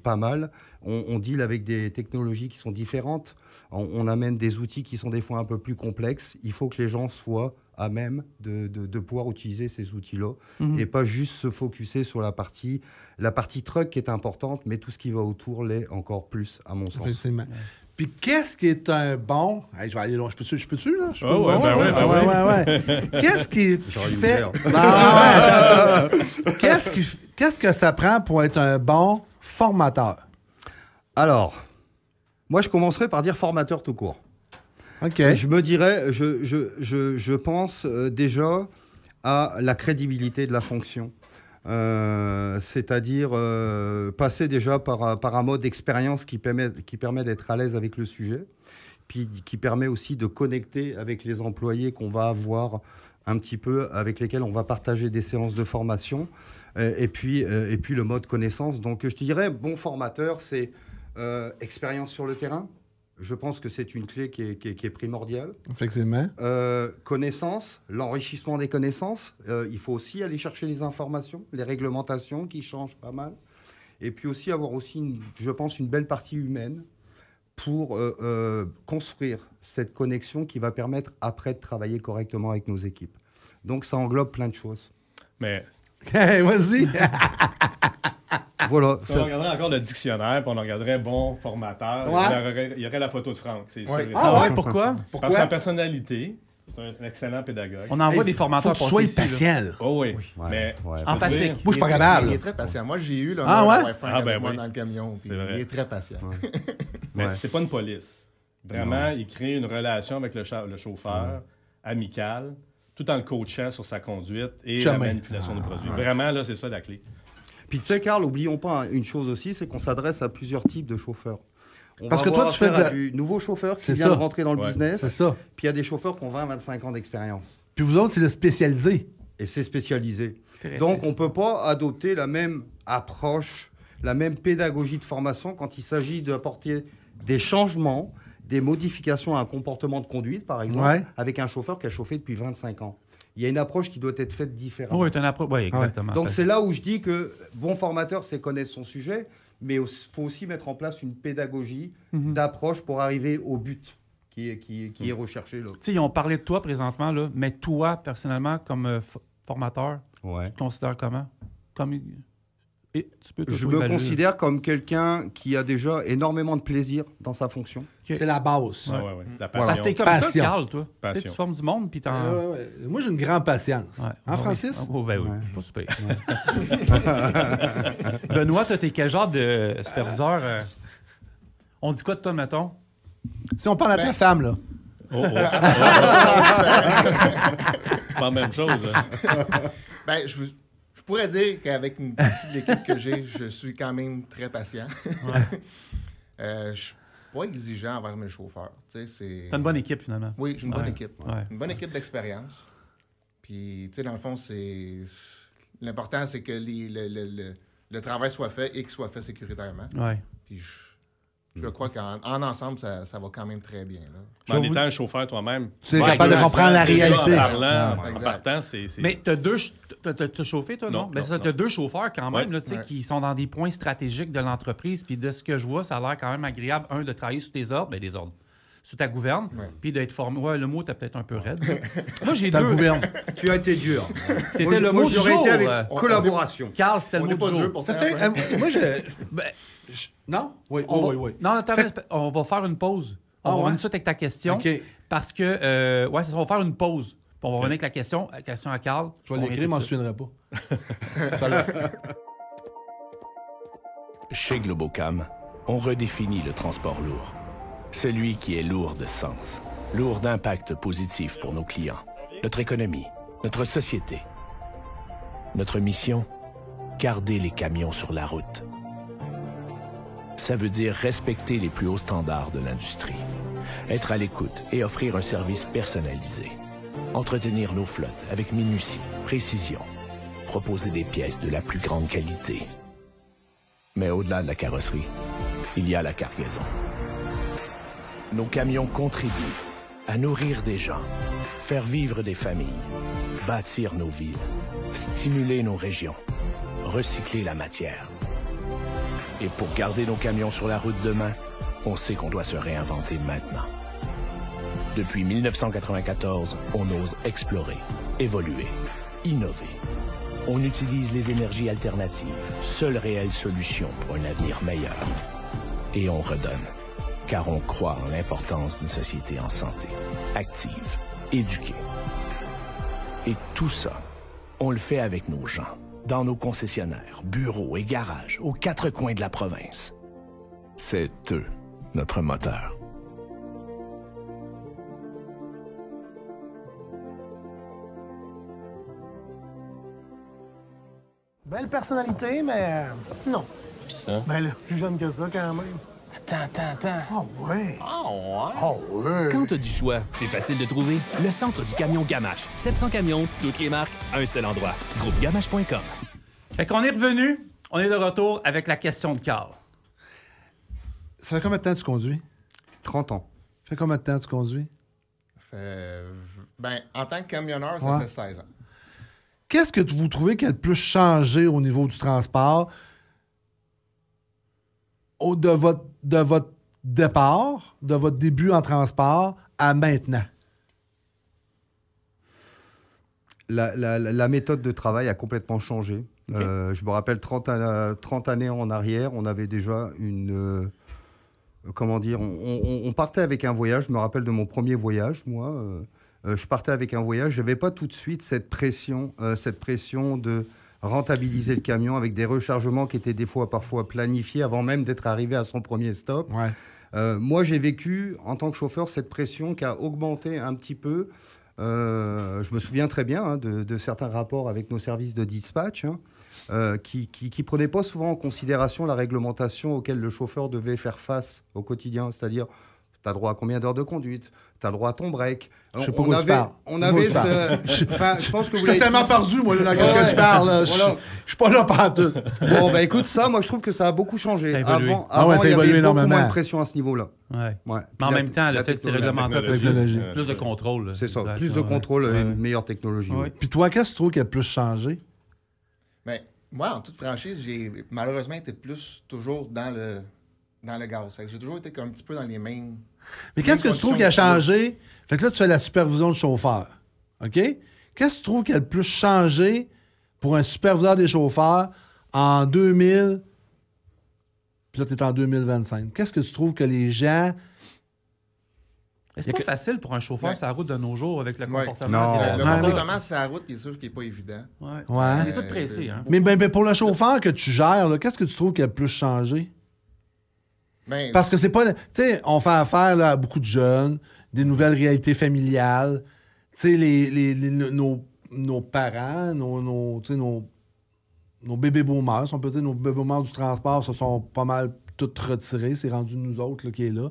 S6: pas mal. On deal avec des technologies qui sont différentes. On amène des outils qui sont des fois un peu plus complexes. Il faut que les gens soient à même de pouvoir utiliser ces outils-là et pas juste se focusser sur la partie truck qui est importante, mais tout ce qui va autour l'est encore plus, à mon sens.
S2: Effectivement. Puis qu'est-ce qui est un bon... Hey, je vais aller loin. Je peux-tu, là?
S7: Ouais.
S2: Qu'est-ce qui fait... Qu'est-ce que ça prend pour être un bon formateur?
S6: Alors, moi, je commencerai par dire formateur tout court.
S2: OK.
S6: Je me dirais, je pense déjà à la crédibilité de la fonction. C'est-à-dire passer déjà par un mode d'expérience qui permet d'être à l'aise avec le sujet, puis qui permet aussi de connecter avec les employés qu'on va avoir un petit peu, avec lesquels on va partager des séances de formation, et puis le mode connaissance. Donc je te dirais, bon formateur, c'est expérience sur le terrain. Je pense que c'est une clé qui est primordiale.
S2: Effectivement.
S6: Connaissances, l'enrichissement des connaissances. Il faut aussi aller chercher les informations, les réglementations qui changent pas mal. Et puis aussi avoir aussi, je pense, une belle partie humaine pour construire cette connexion qui va permettre après de travailler correctement avec nos équipes. Donc ça englobe plein de choses.
S7: Mais...
S2: Hey, vas-y!
S6: Voilà.
S7: Si on regarderait encore le dictionnaire, puis on regarderait bon formateur, il y aurait la photo de Franck, c'est sûr.
S1: Ah ouais, pourquoi?
S7: Par sa personnalité, c'est un excellent pédagogue.
S1: On envoie des formateurs
S2: faut que tu sois patient, là.
S7: Oh oui,
S6: Ouais,
S7: mais
S6: ouais.
S1: empathique.
S2: Moi, je suis pas capable.
S8: Il est très patient. Moi, j'ai eu
S2: Ah ouais?
S8: avec moi
S7: oui.
S8: dans le camion. Puis
S7: C'est vrai.
S8: il est très patient.
S7: Mais c'est pas une police. Vraiment, il crée une relation avec le chauffeur, amicale, tout en le coachant sur sa conduite et la manipulation des produits. Vraiment, là, c'est ça la clé.
S6: Puis tu sais, Carl, oublions pas une chose aussi, c'est qu'on s'adresse à plusieurs types de chauffeurs.
S2: Parce que toi, tu fais
S6: du nouveau chauffeur qui vient de rentrer dans le business.
S2: C'est ça.
S6: Puis il y a des chauffeurs qui ont 20-25 ans d'expérience.
S2: Puis vous autres, c'est le spécialisé.
S6: Et c'est spécialisé. Donc on ne peut pas adopter la même approche, la même pédagogie de formation quand il s'agit d'apporter des changements, des modifications à un comportement de conduite, par exemple, avec un chauffeur qui a chauffé depuis 25 ans. Il y a une approche qui doit être faite différemment.
S1: Oui, une approche. Oui, exactement.
S6: Donc c'est là où je dis que bon formateur, c'est connaître son sujet, mais il faut aussi mettre en place une pédagogie d'approche pour arriver au but qui est recherché. Tu
S1: sais, ils ont parlé de toi présentement, là, mais toi, personnellement, comme formateur, tu te considères comment?
S6: Je me considère comme quelqu'un qui a déjà énormément de plaisir dans sa fonction.
S2: C'est la base.
S7: Ouais. La passion.
S1: Parce que t'es comme ça, Carl, toi. Tu sais, tu formes du monde, puis t'en...
S2: Moi, j'ai une grande patience. Hein, Francis?
S1: Ben oui, pas super. Benoît, toi, t'es quel genre de superviseur? On dit quoi de toi, mettons?
S2: Si on parle à ta femme, là.
S7: C'est pas la même chose.
S8: Ben, je pourrais dire qu'avec une partie de l'équipe que j'ai, je suis quand même très patient. Je suis pas exigeant envers mes chauffeurs.
S1: T'as une bonne équipe, finalement.
S8: Oui, j'ai une bonne équipe.
S1: Ouais.
S8: Une bonne équipe d'expérience. Puis, tu sais, dans le fond, l'important, c'est que le travail soit fait et qu'il soit fait sécuritairement.
S1: Ouais.
S8: Puis, je crois qu'en ensemble, ça va quand même très bien. Là.
S7: En étant un chauffeur toi-même,
S2: Tu es capable de comprendre la réalité.
S7: En parlant, en
S8: Exact.
S7: partant, c'est...
S1: Mais t'as chauffé, toi, non?
S7: Non,
S1: Ben,
S7: non,
S1: ça, t'as
S7: non.
S1: 2 chauffeurs quand même,
S7: Ouais.
S1: là, tu sais,
S8: Ouais.
S1: qui sont dans des points stratégiques de l'entreprise. Puis de ce que je vois, ça a l'air quand même agréable, de travailler sous tes ordres, des ordres, sous ta gouverne,
S8: Ouais.
S1: puis d'être formé. Ouais, le mot, t'as peut-être un peu raide. Moi, j'ai
S2: Ta
S1: 2.
S2: gouverne.
S6: Tu as été dur.
S1: C'était le mot du
S6: j'aurais
S1: jour.
S6: été avec collaboration.
S1: Carl, c'était le
S8: On
S1: mot
S8: n'est pas
S1: du
S8: dur
S1: jour.
S8: pour
S2: Ça
S8: ça.
S2: fait. Moi,
S1: Ben,
S2: Non? Oui, oui.
S1: Non, attends, on va faire une pause. On va revenir tout de suite avec ta question.
S2: OK.
S1: Parce que, c'est ça, on va faire une pause. Puis on va revenir avec la question à Carl.
S2: Je vais
S1: On
S2: l'écrire,
S1: revient
S2: je m'en
S1: tout de suite.
S2: souviendrai pas.
S9: Chez Globocam, on redéfinit le transport lourd. Celui qui est lourd de sens, lourd d'impact positif pour nos clients, notre économie, notre société. Notre mission, garder les camions sur la route. Ça veut dire respecter les plus hauts standards de l'industrie, être à l'écoute et offrir un service personnalisé, entretenir nos flottes avec minutie, précision, proposer des pièces de la plus grande qualité. Mais au-delà de la carrosserie, il y a la cargaison. Nos camions contribuent à nourrir des gens, faire vivre des familles, bâtir nos villes, stimuler nos régions, recycler la matière. Et pour garder nos camions sur la route demain, on sait qu'on doit se réinventer maintenant. Depuis 1994, on ose explorer, évoluer, innover. On utilise les énergies alternatives, seule réelle solution pour un avenir meilleur. Et on redonne, car on croit en l'importance d'une société en santé, active, éduquée. Et tout ça, on le fait avec nos gens, dans nos concessionnaires, bureaux et garages, aux 4 coins de la province. C'est eux, notre moteur.
S10: Belle personnalité, mais non.
S11: Pis ça?
S10: Ben là, plus jeune que ça quand même.
S11: Attends.
S10: Oh ouais.
S11: Oh, ouais?
S10: Oh ouais.
S12: Quand t'as du choix, c'est facile de trouver. Le centre du camion Gamache. 700 camions, toutes les marques, un seul endroit. Groupegamache.com.
S1: Fait qu'on est revenu. On est de retour avec la question de Carl.
S2: Ça fait combien de temps que tu conduis?
S6: 30 ans.
S2: Ça fait combien de temps que tu conduis?
S8: En tant que camionneur, ça fait 16 ans.
S2: Qu'est-ce que vous trouvez qui a le plus changé au niveau du transport de votre départ, de votre début en transport à maintenant?
S6: La méthode de travail a complètement changé.
S1: Okay.
S6: Je me rappelle 30 années en arrière, on avait déjà une... comment dire, on partait avec un voyage. Je me rappelle de mon premier voyage, moi. Je partais avec un voyage. Je n'avais pas tout de suite cette pression de rentabiliser le camion avec des rechargements qui étaient parfois planifiés avant même d'être arrivé à son premier stop.
S2: Ouais.
S6: Moi, j'ai vécu, en tant que chauffeur, cette pression qui a augmenté un petit peu. Je me souviens très bien de certains rapports avec nos services de dispatch qui ne prenaient pas souvent en considération la réglementation auquel le chauffeur devait faire face au quotidien. C'est-à-dire, tu as droit à combien d'heures de conduite? Tu as le droit à ton break.
S2: Je sais pas où tu parles.
S6: On avait ce... Enfin, je pense que
S2: Je
S6: vous
S2: suis tellement perdu, moi, là, dans qu'est-ce que tu parles. Là.
S6: Voilà.
S2: Je suis pas là partout.
S6: Bon, bah écoute, ça, moi, je trouve que ça a beaucoup changé.
S1: Ça a évolué.
S6: Avant,
S2: ça a
S6: il y
S2: évolué
S6: avait beaucoup
S2: énormément.
S6: moins de pression à ce niveau-là.
S1: Ouais.
S6: Ouais.
S1: Mais en même temps, le fait que c'est réglementé,
S7: technologie,
S1: plus de contrôle. là.
S6: C'est ça,
S1: Exact,
S6: plus de
S1: ouais.
S6: contrôle et une meilleure technologie.
S1: Ouais.
S6: oui.
S2: Puis toi, qu'est-ce que tu trouves qui a le plus changé?
S8: Mais moi, en toute franchise, j'ai malheureusement été plus toujours dans le gaz. Fait que j'ai toujours été un petit peu dans les mêmes...
S2: Mais qu'est-ce que tu trouves qui a changé? Fait que là, tu fais la supervision de chauffeur. OK? Qu'est-ce que tu trouves qui a le plus changé pour un superviseur des chauffeurs en 2000? Puis là, tu es en 2025. Qu'est-ce que tu trouves que les gens...
S1: Mais c'est pas facile pour un chauffeur sur la route de nos jours avec le comportement.
S6: Non.
S8: Le
S2: Ouais.
S8: comportement sur la route, c'est sûr qu'il n'est pas évident.
S1: Ouais.
S2: Ouais.
S1: Il est tout pressé. Hein?
S2: Mais pour le chauffeur que tu gères, là, qu'est-ce que tu trouves qui a le plus changé?
S8: Ben,
S2: Parce que c'est pas... Tu sais, on fait affaire là, à beaucoup de jeunes, des nouvelles réalités familiales. Tu sais, nos parents, nos bébés boomers, on peut dire, nos bébés boomers du transport se sont pas mal tous retirés. C'est rendu nous autres là, qui est là.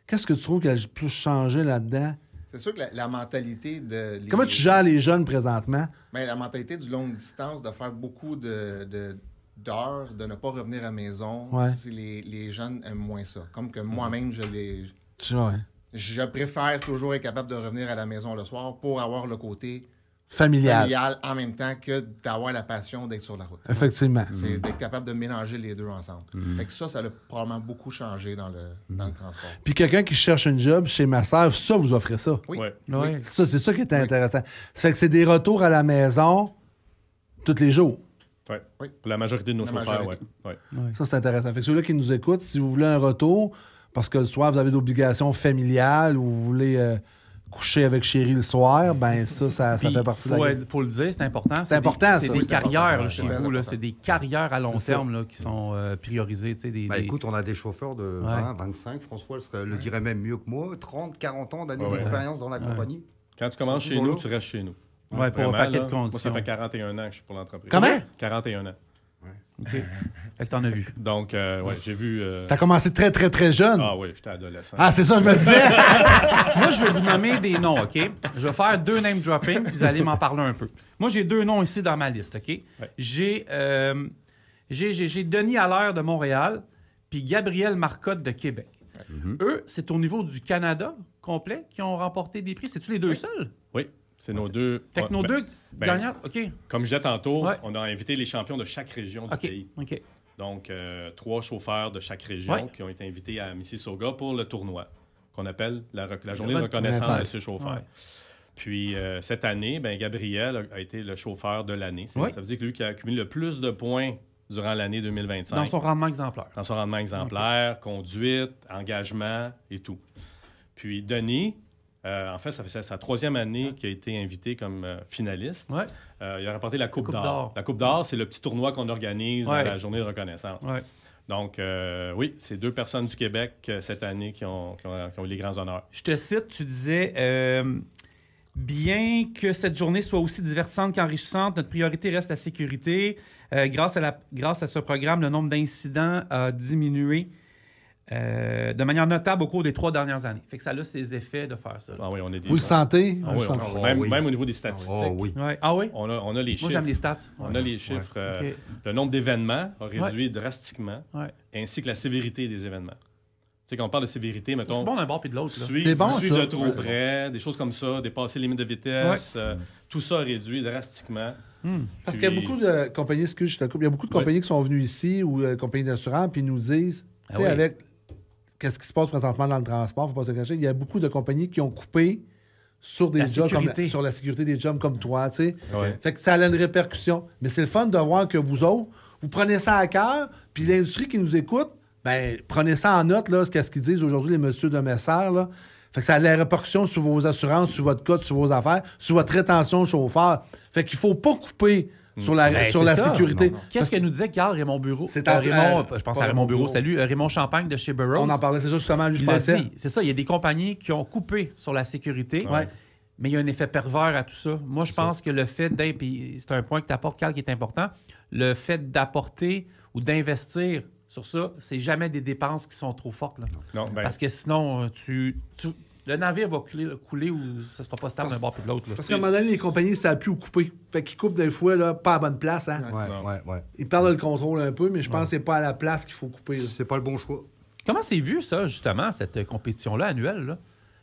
S2: Qu'est-ce que tu trouves qui a le plus changé là-dedans?
S8: C'est sûr que la mentalité de...
S2: Comment tu gères les jeunes présentement?
S8: Ben, la mentalité du longue distance, de faire beaucoup d'heures, de ne pas revenir à la maison,
S2: Ouais.
S8: les jeunes aiment moins ça. Comme que moi-même,
S2: Ouais.
S8: je préfère toujours être capable de revenir à la maison le soir pour avoir le côté
S2: Familial.
S8: en même temps que d'avoir la passion d'être sur la route.
S2: Effectivement.
S8: C'est d'être capable de mélanger les deux ensemble. Fait que ça a probablement beaucoup changé dans le transport.
S2: Puis quelqu'un qui cherche un job chez Masseur, ça, vous offrez ça.
S8: Oui.
S7: Ouais.
S8: Oui.
S2: Ça, c'est ça qui est intéressant. Ça fait que c'est des retours à la maison tous les jours.
S7: Ouais.
S8: Oui.
S7: Pour la majorité de nos
S8: La
S7: chauffeurs,
S8: majorité.
S7: ouais.
S2: Ça, c'est intéressant. Fait que ceux-là qui nous écoutent, si vous voulez un retour, parce que le soir, vous avez d'obligations familiales ou vous voulez coucher avec chérie le soir, ben ça
S1: Puis,
S2: fait partie de la game.
S1: faut le dire, c'est important.
S2: C'est important,
S1: C'est
S2: ça.
S1: des
S2: Oui, c'est
S1: carrières
S8: important.
S1: là, chez
S8: C'est très
S1: vous. Là,
S8: important.
S1: c'est des carrières à long
S2: C'est
S1: terme là, qui sont priorisées. tu sais,
S6: Écoute, on a des chauffeurs de 20, 25, François le dirait même mieux que moi, 30, 40 ans d'années d'expérience dans la compagnie.
S7: Quand tu commences chez nous, tu restes chez nous.
S1: Ouais, pour un
S7: Vraiment,
S1: paquet
S7: là,
S1: de conditions.
S7: Moi, ça fait 41 ans que je suis pour l'entreprise.
S2: Comment?
S7: 41 ans.
S1: OK. Fait que t'en as vu.
S7: Donc, ouais, j'ai vu...
S2: T'as commencé très, très, très jeune.
S7: Ah oui, j'étais adolescent.
S2: Ah, c'est ça, je me disais.
S1: Moi, je vais vous nommer des noms, OK? Je vais faire 2 name dropping, puis vous allez m'en parler un peu. Moi, j'ai 2 noms ici dans ma liste, OK?
S7: Ouais.
S1: J'ai Denis Allaire de Montréal, puis Gabriel Marcotte de Québec. Eux, c'est au niveau du Canada complet qui ont remporté des prix. C'est-tu les deux seuls?
S7: Oui, c'est nos deux...
S1: Fait que nos deux gagnants, OK.
S7: Comme je disais tantôt,
S1: Ouais.
S7: on a invité les champions de chaque région du
S1: OK,
S7: pays.
S1: OK.
S7: Donc, 3 chauffeurs de chaque région
S1: Ouais.
S7: qui ont été invités à Mississauga pour le tournoi, qu'on appelle la journée de
S2: Reconnaissance.
S7: reconnaissance de ces chauffeurs.
S1: Ouais.
S7: Puis, cette année, Gabriel a été le chauffeur de l'année.
S1: Ouais.
S7: Ça veut dire que lui qui a accumulé le plus de points durant l'année 2025.
S1: Dans son rendement exemplaire.
S7: Dans son rendement exemplaire, conduite, engagement et tout. Puis, Denis, en fait, ça fait sa 3e année qu'il a été invité comme finaliste.
S1: Ouais.
S7: Il a remporté la Coupe
S1: Coupe
S7: d'Or.
S1: d'Or.
S7: La Coupe d'Or, c'est le petit tournoi qu'on organise
S1: Ouais.
S7: dans la journée de reconnaissance.
S1: Ouais.
S7: Donc, oui, c'est 2 personnes du Québec cette année qui ont eu les grands honneurs.
S1: Je te cite, tu disais bien que cette journée soit aussi divertissante qu'enrichissante, notre priorité reste la sécurité. Grâce à ce programme, le nombre d'incidents a diminué de manière notable au cours des 3 dernières années. Fait que ça a ses effets de faire ça.
S7: Ah oui, on est des...
S2: Vous le sentez?
S7: Ah
S2: Vous
S7: oui,
S2: le sentez?
S7: même au niveau des statistiques.
S6: Oh oui.
S1: Ouais. Ah oui?
S7: On a les chiffres.
S1: Moi, j'aime les stats.
S7: On a les chiffres.
S1: OK.
S7: Le nombre d'événements a réduit drastiquement,
S1: Ouais.
S7: ainsi que la sévérité des événements. Tu sais, quand on parle de sévérité, mettons...
S1: C'est bon d'un bord puis de l'autre. là.
S2: C'est bon,
S7: suivre
S2: ça.
S7: de trop près, des choses comme ça, dépasser les limites de vitesse, tout ça a réduit drastiquement.
S2: Parce qu'il y a
S7: Puis-
S2: beaucoup de compagnies, excuse, je te coupe, il y a beaucoup de compagnies qui sont venues ici ou compagnies d'assurance, puis ils nous disent, tu sais,
S1: oui.
S2: avec qu'est-ce qui se passe présentement dans le transport, faut pas se cacher, il y a beaucoup de compagnies qui ont coupé sur des
S1: La
S2: jobs
S1: sécurité.
S2: sur la sécurité des jobs comme toi, tu sais.
S7: Ouais.
S2: Fait que ça a une répercussion. Mais c'est le fun de voir que vous autres, vous prenez ça à cœur, puis l'industrie qui nous écoute, ben prenez ça en note, là, qu'est-ce qu'ils disent aujourd'hui les messieurs de Messers, là. Fait que ça a des répercussions sur vos assurances, sur votre code, sur vos affaires, sur votre rétention de chauffeur. Fait qu'il faut pas couper sur la,
S1: Ben,
S2: sur
S1: c'est
S2: la
S1: ça.
S2: sécurité.
S1: Qu'est-ce que nous disait Carl Raymond Bureau?
S2: C'est
S1: Raymond,
S2: je
S1: je pense à Raymond Bureau, salut. Raymond Champagne de chez Burroughs.
S2: On en parlait, c'est ça justement, lui, je
S1: Il l'a
S2: pensais.
S1: dit. C'est ça, il y a des compagnies qui ont coupé sur la sécurité,
S2: Ouais.
S1: mais il y a un effet pervers à tout ça. Moi, je pense que le fait d'être, puis c'est un point que tu apportes, Carl, qui est important, le fait d'apporter ou d'investir sur ça, c'est jamais des dépenses qui sont trop fortes. Là.
S7: Non,
S1: Parce que sinon, le navire va couler ou ça sera pas stable d'un bord puis de l'autre. là.
S2: Parce qu'à un moment donné, les compagnies ne savent plus où couper. Fait qu'ils coupent des fois, là, pas à bonne place. Hein?
S6: Ouais.
S2: Ils perdent le contrôle un peu, mais je pense que c'est pas à la place qu'il faut couper. là.
S6: C'est pas le bon choix.
S1: Comment c'est vu, ça, justement, cette compétition-là annuelle? Là?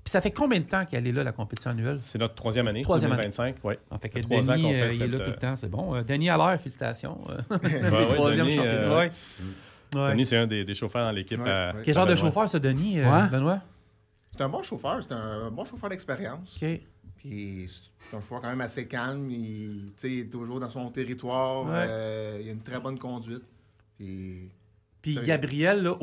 S1: Puis ça fait combien de temps qu'elle est là, la compétition annuelle?
S7: C'est notre 3e année,
S1: 3e
S7: 2025. Oui.
S1: En fait que
S7: Ça fait 3 ans
S1: Denis,
S7: qu'on fait
S1: il est là
S7: cette,
S1: tout le temps, c'est bon. Denis Allaire, félicitations.
S7: oui,
S1: Troisième
S7: Denis,
S1: champion. Ouais. Ouais.
S7: Denis, c'est un des chauffeurs dans l'équipe.
S8: Ouais.
S1: Quel genre de
S7: Benoît.
S1: chauffeur, ce Denis,
S2: Ouais.
S1: Benoît?
S8: C'est un bon chauffeur, c'est un bon chauffeur d'expérience.
S1: OK.
S8: Puis c'est un chauffeur quand même assez calme, il est toujours dans son territoire,
S1: Ouais.
S8: il a une très bonne conduite. Puis
S1: Puis
S8: Ça-
S1: Gabriel, là,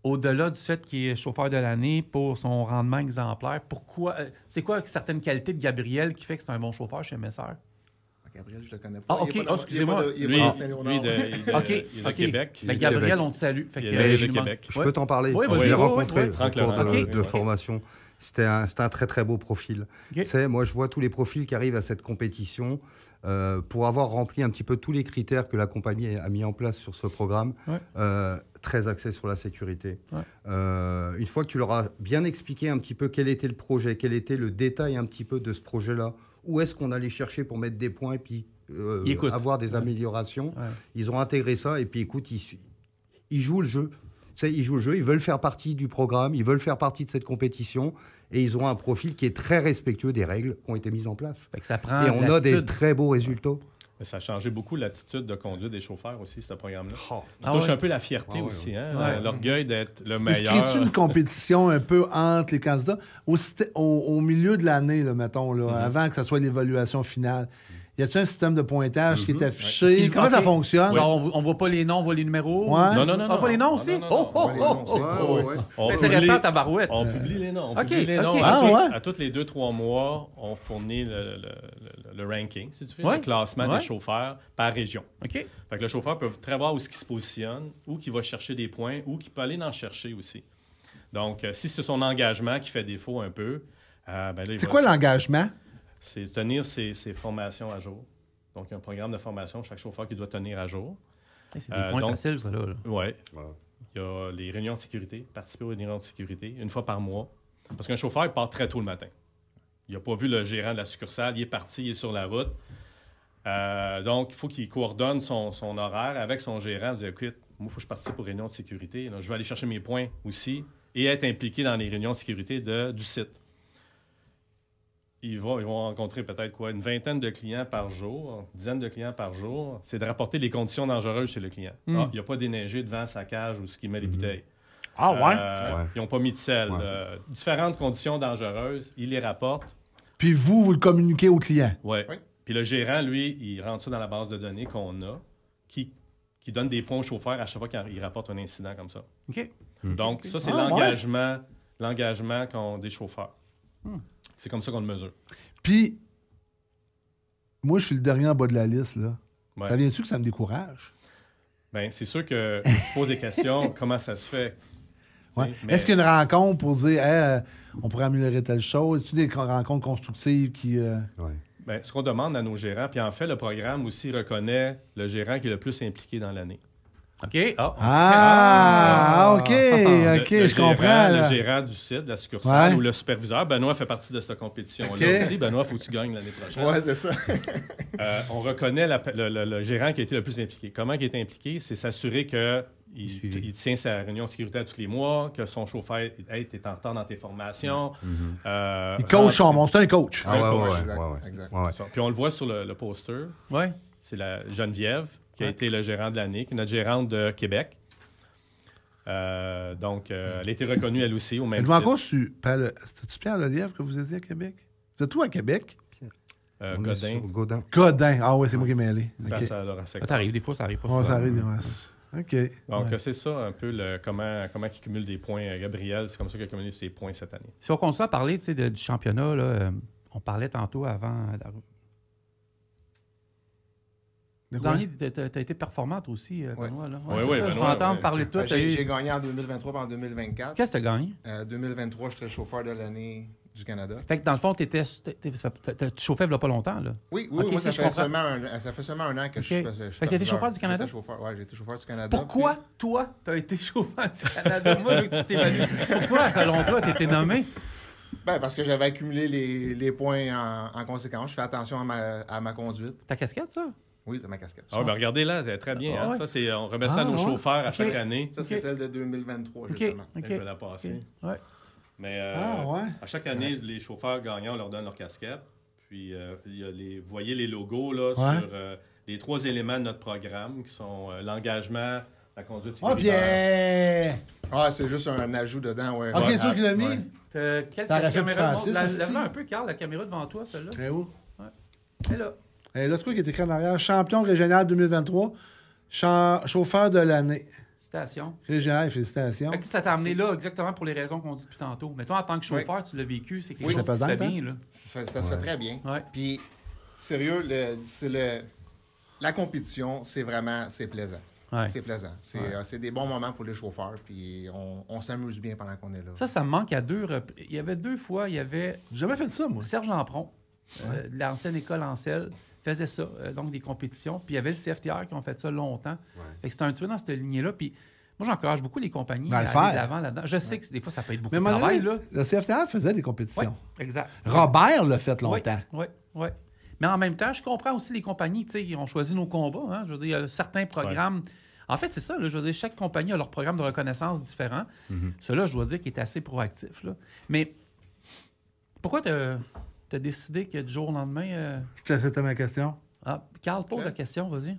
S1: au-delà du fait qu'il est chauffeur de l'année pour son rendement exemplaire, pourquoi c'est quoi certaines qualités de Gabriel qui fait que c'est un bon chauffeur chez Messer?
S8: Gabriel, je le connais pas.
S1: Ah, OK. excusez-moi.
S7: Lui, lui de
S1: OK.
S7: Québec.
S1: Ben, Gabriel, on te salue. Fait
S7: Il
S1: que,
S7: est de
S1: je m'en-
S7: Québec.
S6: Je peux t'en parler.
S1: Oui,
S6: je
S1: vas-y,
S6: l'ai
S1: oui,
S6: rencontré
S1: oui,
S6: au
S7: Franck
S6: cours
S7: Laurent.
S6: de
S1: OK.
S6: formation. C'était un très, très beau profil. Okay. Moi, je vois tous les profils qui arrivent à cette compétition pour avoir rempli un petit peu tous les critères que la compagnie a mis en place sur ce programme, très axé sur la sécurité. Une fois que tu leur as bien expliqué un petit peu quel était le projet, quel était le détail un petit peu de ce projet-là, où est-ce qu'on allait chercher pour mettre des points et puis avoir des améliorations, ils ont intégré ça et puis écoute, ils jouent le jeu. Ils jouent le jeu, ils veulent faire partie du programme, ils veulent faire partie de cette compétition et ils ont un profil qui est très respectueux des règles qui ont été mises en place.
S13: Fait que ça prend
S6: et on a des très beaux résultats.
S7: Mais ça a changé beaucoup l'attitude de conduite des chauffeurs aussi, ce programme-là. Ça touche un peu la fierté aussi, hein? L'orgueil d'être le meilleur.
S2: Est-ce qu'il y a une compétition un peu entre les candidats au milieu de l'année, là, mettons, là, avant que ça soit l'évaluation finale? Y a-t-il un système de pointage qui est affiché? Comment ça fonctionne?
S13: Genre, on voit pas les noms, on voit les numéros?
S7: Non.
S13: On voit pas les noms aussi? C'est intéressant, ta barouette.
S7: On publie les noms. À tous les 2-3 mois, on fournit le ranking, si tu veux, le classement des chauffeurs par région. Fait que le chauffeur peut très voir où il se positionne, où il va chercher des points, où il peut aller en chercher aussi. Donc, si c'est son engagement qui fait défaut un peu, ben là,
S2: c'est quoi l'engagement?
S7: C'est tenir ses formations à jour. Donc, il y a un programme de formation, chaque chauffeur qui doit tenir à jour.
S13: C'est des points faciles, ça, là.
S7: Oui. Il y a les réunions de sécurité, participer aux réunions de sécurité, une fois par mois. Parce qu'un chauffeur, il part très tôt le matin. Il n'a pas vu le gérant de la succursale, il est parti, il est sur la route. Donc, il faut qu'il coordonne son horaire avec son gérant. Il dit, écoute, moi, il faut que je participe aux réunions de sécurité. Là, je vais aller chercher mes points aussi et être impliqué dans les réunions de sécurité du site. Ils vont rencontrer peut-être une vingtaine de clients par jour, une dizaine de clients par jour. C'est de rapporter les conditions dangereuses chez le client. Il n'y a pas déneigé devant sa cage où il met les bouteilles. Ils n'ont pas mis de sel. Différentes conditions dangereuses, ils les rapportent.
S2: Puis vous le communiquez au client.
S7: Oui. Puis le gérant, lui, il rentre ça dans la base de données qu'on a, qui donne des points au chauffeur à chaque fois qu'il rapporte un incident comme ça. Donc, ça, c'est l'engagement des chauffeurs. C'est comme ça qu'on le mesure.
S2: Puis, moi, je suis le dernier en bas de la liste, là. Ça vient-tu que ça me décourage?
S7: Bien, c'est sûr que tu poses des questions, comment ça se fait?
S2: Mais... Est-ce qu'il y a une rencontre pour dire on pourrait améliorer telle chose? Est-ce des rencontres constructives qui...
S7: Bien, ce qu'on demande à nos gérants, puis en fait, le programme aussi reconnaît le gérant qui est le plus impliqué dans l'année.
S13: OK.
S2: OK, je comprends.
S7: Le gérant du site, de la succursale, ou le superviseur, Benoît fait partie de cette compétition-là aussi. Benoît, il faut que tu gagnes l'année prochaine.
S8: Oui, c'est ça.
S7: On reconnaît le gérant qui a été le plus impliqué. Comment il est impliqué? C'est s'assurer qu'il tient sa réunion de sécurité à tous les mois, que son chauffeur est en retard dans tes formations.
S2: Il coach c'est un coach.
S7: Exact. Puis on le voit sur le poster. C'est la Geneviève qui a été le gérant de l'année, qui est notre gérante de Québec. Donc, elle a été reconnue, elle aussi, au même titre.
S2: Êtes-vous encore sur... C'était-tu Pierre Lelièvre que vous étiez à Québec? Vous êtes où à Québec?
S6: Godin.
S2: Godin. Ah oui, c'est moi qui m'ai mêlé.
S13: Ça t'arrive, des fois, ça arrive pas.
S2: Ça arrive, OK.
S7: Donc, c'est ça un peu comment il cumule des points. Gabriel, c'est comme ça qu'il a cumulé ses points cette année.
S13: Si on continue à parler du championnat, là, on parlait tantôt avant... Gagné, t'as été performante aussi, Benoît.
S7: Oui,
S13: Benoît. Je vais entendre parler de toi.
S8: J'ai gagné en 2023 et en 2024.
S13: Qu'est-ce que tu as gagné?
S8: 2023, j'étais le chauffeur de l'année du Canada.
S13: Fait que dans le fond, tu chauffais il n'y a pas longtemps, là?
S8: Oui, moi, ça fait seulement un an que je suis
S13: Fait que tu étais chauffeur du Canada?
S8: Oui, j'ai été chauffeur du Canada.
S13: Pourquoi, toi, tu as été chauffeur du Canada? Moi, je veux que tu t'évalues. Pourquoi, selon toi, tu été nommé?
S8: Ben, parce que j'avais accumulé les points en conséquence. Je fais attention à ma conduite.
S13: Ta casquette, ça?
S8: Oui, c'est ma casquette.
S7: Regardez là, c'est très bien. On remet ça à nos chauffeurs à chaque année.
S8: Ça, c'est celle de 2023, justement.
S7: Je vais la passer. Mais à chaque année, les chauffeurs gagnants, on leur donne leur casquette. Puis, vous voyez les logos là, sur les 3 éléments de notre programme, qui sont l'engagement, la conduite sécuritaire.
S8: C'est juste un ajout dedans,
S2: OK, toi qui l'as mis?
S13: Quelle caméra? Lève-la un peu, Carl, la caméra devant toi, celle-là.
S2: Elle est où?
S13: Elle est là.
S2: Et là, c'est quoi qui est écrit en arrière? Champion régional 2023, chauffeur de l'année.
S13: Félicitations.
S2: Régional, félicitations.
S13: Fait que ça t'a amené là exactement pour les raisons qu'on dit depuis tantôt. Mais toi, en tant que chauffeur, tu l'as vécu, c'est quelque chose qui se fait bien. Là.
S8: Ça se fait très bien. Puis, sérieux, la compétition, c'est plaisant.
S13: Ouais.
S8: C'est plaisant. C'est des bons moments pour les chauffeurs, puis on s'amuse bien pendant qu'on est là.
S13: Ça me manque à il y avait 2 fois, il y avait...
S2: J'ai jamais fait ça, moi.
S13: Serge Lampron, de l'ancienne école Ancel, faisait ça, donc des compétitions. Puis il y avait le CFTR qui ont fait ça longtemps. Fait que c'était un petit peu dans cette lignée-là. Puis moi, j'encourage beaucoup les compagnies à aller de l'avant là-dedans. Je sais que des fois, ça peut être beaucoup de travail. Là.
S2: Le CFTR faisait des compétitions.
S13: Oui, exact.
S2: Robert l'a fait longtemps.
S13: Oui. Mais en même temps, je comprends aussi les compagnies, qui ont choisi nos combats. Hein. Je veux dire, il y a certains programmes... En fait, c'est ça. Là, je veux dire, chaque compagnie a leur programme de reconnaissance différent. Cela, je dois dire, qu'il est assez proactif. Là. Mais pourquoi tu as décidé que du jour au lendemain...
S2: C'était ma question.
S13: Ah, Carl, pose la question, vas-y.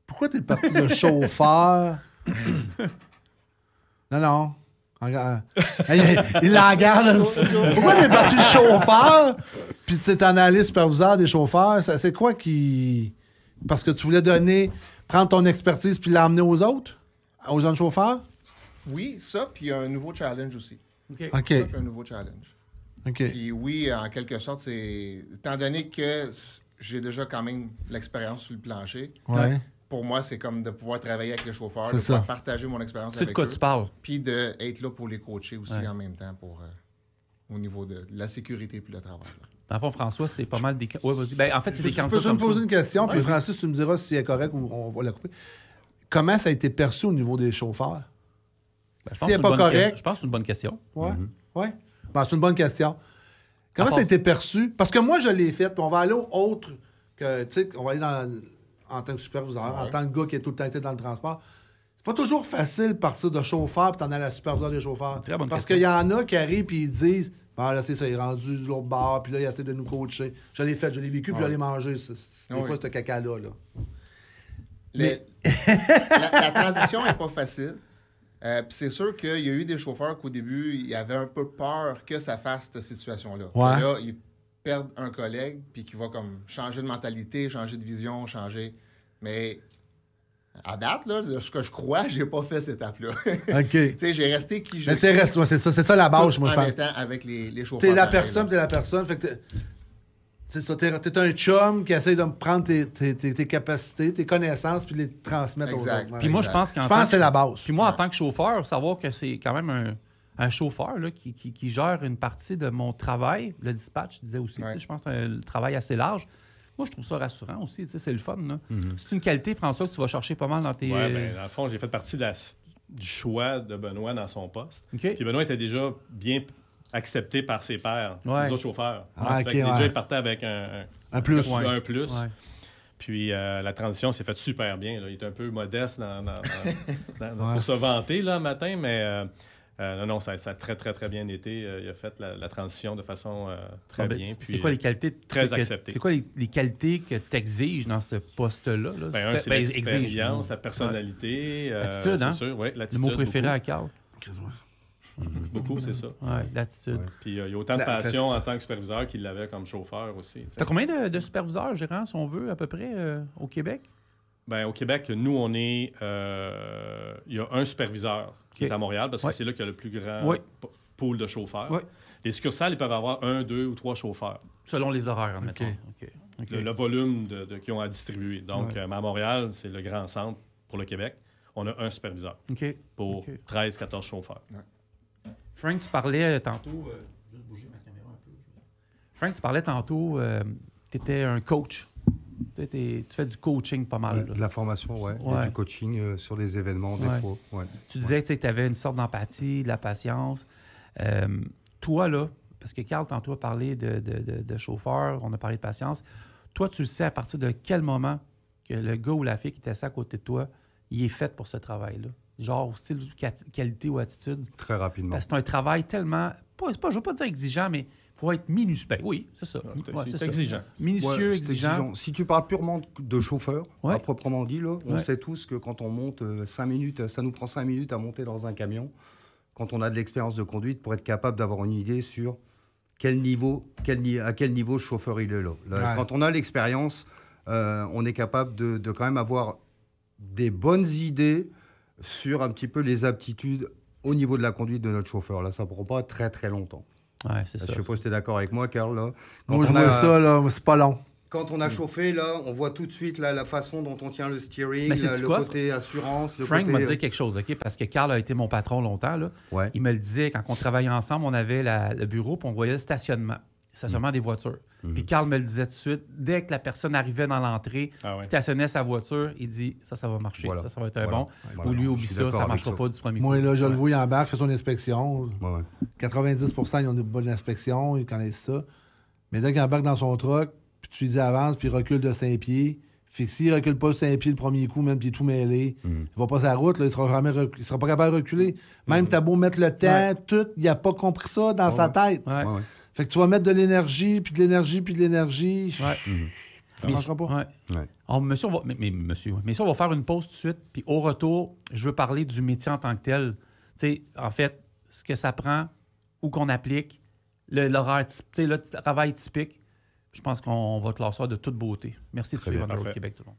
S2: Pourquoi tu es parti de chauffeur? Non. Il la regarde. Pourquoi tu es parti de chauffeur? Puis tu t'en allé superviseur des chauffeurs? C'est quoi qui... Parce que tu voulais prendre ton expertise puis l'emmener aux autres? Aux autres chauffeurs?
S8: Oui, ça, puis un nouveau challenge aussi.
S2: OK.
S8: Ça, puis un nouveau challenge.
S2: OK.
S8: Puis oui, en quelque sorte, c'est... Étant donné que j'ai déjà quand même l'expérience sur le plancher, pour moi, c'est comme de pouvoir travailler avec les chauffeurs, de pouvoir partager mon expérience avec eux.
S13: C'est de quoi tu parles.
S8: Puis d'être là pour les coacher aussi en même temps au niveau de la sécurité puis le travail.
S13: Dans le fond, François, c'est pas mal des... Oui, vas-y. Ben, en fait, c'est des candidats
S2: Je peux me poser une question, puis Francis, tu me diras si c'est correct ou on va la couper. Comment ça a été perçu au niveau des chauffeurs? Si c'est pas correct...
S13: Je pense que c'est une bonne question.
S2: Oui. Ben, c'est une bonne question. Comment ça a été perçu? Parce que moi, je l'ai fait, puis on va aller autre que... Tu sais, on va aller en tant que superviseur, en tant que gars qui a tout le temps été dans le transport. C'est pas toujours facile de partir de chauffeur puis t'en aller à la superviseur des chauffeurs. Parce qu'il y en a qui arrivent et ils disent là, c'est ça, il est rendu de l'autre bord, puis là, il a essayé de nous coacher. Je l'ai fait, je l'ai vécu, puis je l'ai mangé. Des fois, ce caca-là.
S8: La transition n'est pas facile. Puis c'est sûr qu'il y a eu des chauffeurs qu'au début, ils avaient un peu peur que ça fasse cette situation-là. Là, ils perdent un collègue, puis qui va comme changer de mentalité, changer de vision, changer. Mais à date, là, ce que je crois, j'ai pas fait cette étape-là.
S2: OK.
S8: Tu sais, j'ai resté qui je
S2: suis. C'est ça la base, moi, je pense.
S8: En étant avec les chauffeurs.
S2: T'es la personne. Fait que c'est ça, t'es un chum qui essaie de prendre tes capacités, tes connaissances, puis les transmettre aux autres.
S13: Puis moi, je pense que
S2: c'est la base.
S13: Puis moi, en tant que chauffeur, savoir que c'est quand même un chauffeur là, qui gère une partie de mon travail, le dispatch, je disais aussi, je pense que c'est un travail assez large. Moi, je trouve ça rassurant aussi, c'est le fun. Là. C'est une qualité, François, que tu vas chercher pas mal dans tes...
S7: Oui, bien, dans le fond, j'ai fait partie du choix de Benoît dans son poste.
S13: Okay.
S7: Puis Benoît était déjà bien accepté par ses pairs, les autres chauffeurs. Déjà, il partait avec un plus. Un plus. Ouais. Puis la transition s'est faite super bien. Là. Il était un peu modeste pour se vanter là, le matin, mais non, ça a très, très, très bien été. Il a fait la transition de façon très bien.
S13: C'est quoi les qualités?
S7: Très acceptées.
S13: C'est quoi les qualités que tu exiges dans ce poste-là? Là?
S7: C'est l'expérience, la personnalité.
S13: L'attitude, hein?
S7: C'est sûr, oui, l'attitude.
S13: Le mot préféré à Carl.
S7: Beaucoup, c'est ça.
S13: Oui, l'attitude.
S7: Ouais. Puis il y a autant de passion en tant que superviseur qu'il l'avait comme chauffeur aussi.
S13: Tu as combien de superviseurs, gérants, si on veut, à peu près, au Québec?
S7: Bien, au Québec, nous, on est... il y a un superviseur qui est à Montréal, parce que c'est là qu'il y a le plus grand pool de chauffeurs.
S13: Ouais.
S7: Les succursales, ils peuvent avoir 1, 2 ou 3 chauffeurs.
S13: Selon les horaires, admettons.
S7: Le volume qu'ils ont à distribuer. Donc, à Montréal, c'est le grand centre pour le Québec. On a un superviseur pour 13-14 chauffeurs.
S13: Ouais. Frank, tu parlais tantôt... juste bouger ma caméra un peu. Frank, tu parlais tantôt... tu étais un coach. Tu fais du coaching pas mal.
S6: De la formation, oui. Et du coaching sur les événements, des pros. Ouais.
S13: Tu disais que tu avais une sorte d'empathie, de la patience. Toi, là, parce que Carl, tantôt, a parlé de chauffeur, on a parlé de patience. Toi, tu le sais à partir de quel moment que le gars ou la fille qui était assis à côté de toi, il est fait pour ce travail-là? Genre, style, qualité ou attitude?
S6: Très rapidement.
S13: Parce que c'est un travail tellement... je ne veux pas dire exigeant, mais... Il faut être minutieux. Oui, c'est ça.
S7: C'est exigeant.
S13: Minutieux, exigeant.
S6: Si tu parles purement de chauffeur, à proprement dit, là, on sait tous que quand on monte 5 minutes, ça nous prend 5 minutes à monter dans un camion, quand on a de l'expérience de conduite, pour être capable d'avoir une idée sur à quel niveau le chauffeur il est là. Quand on a l'expérience, on est capable de quand même avoir des bonnes idées sur un petit peu les aptitudes au niveau de la conduite de notre chauffeur. Là, ça ne prend pas très, très longtemps.
S13: Ouais, c'est ça.
S6: Je ne sais pas si tu es d'accord avec moi, Carl. Là.
S2: Moi, je vois ça, là, c'est pas long.
S6: Quand on a chauffé, là, on voit tout de suite la façon dont on tient le steering, le
S13: quoi?
S6: côté assurance.
S13: Frank m'a dit quelque chose, OK? Parce que Carl a été mon patron longtemps. Là.
S6: Ouais.
S13: Il me le disait, quand on travaillait ensemble, on avait le bureau, puis on voyait le stationnement des voitures. Puis Carl me le disait tout de suite, dès que la personne arrivait dans l'entrée, stationnait sa voiture, il dit, ça va marcher, ça va être un bon. Ou lui, oublie ça ne marchera pas du premier coup.
S2: Moi, là, je le vois, il embarque, fait son inspection. 90%, ils ont des bonnes inspections, ils connaissent ça. Mais dès qu'il embarque dans son truck, puis tu lui dis avance, puis il recule de 5 pieds. Fait que s'il ne recule pas de 5 pieds le premier coup, même, puis il est tout mêlé, il va pas sa route, là, il ne sera pas capable de reculer. Même t'as beau mettre le temps, tout, il n'a pas compris ça dans sa tête. Fait que tu vas mettre de l'énergie, puis de l'énergie, puis de l'énergie. Ça ne marchera pas.
S13: Monsieur, on va faire une pause tout de suite, puis au retour, je veux parler du métier en tant que tel. Tu sais, en fait, ce que ça prend, où qu'on applique, l'horaire, le travail typique. Je pense qu'on va classer ça de toute beauté. Merci de suivre On the Road Québec, tout le monde.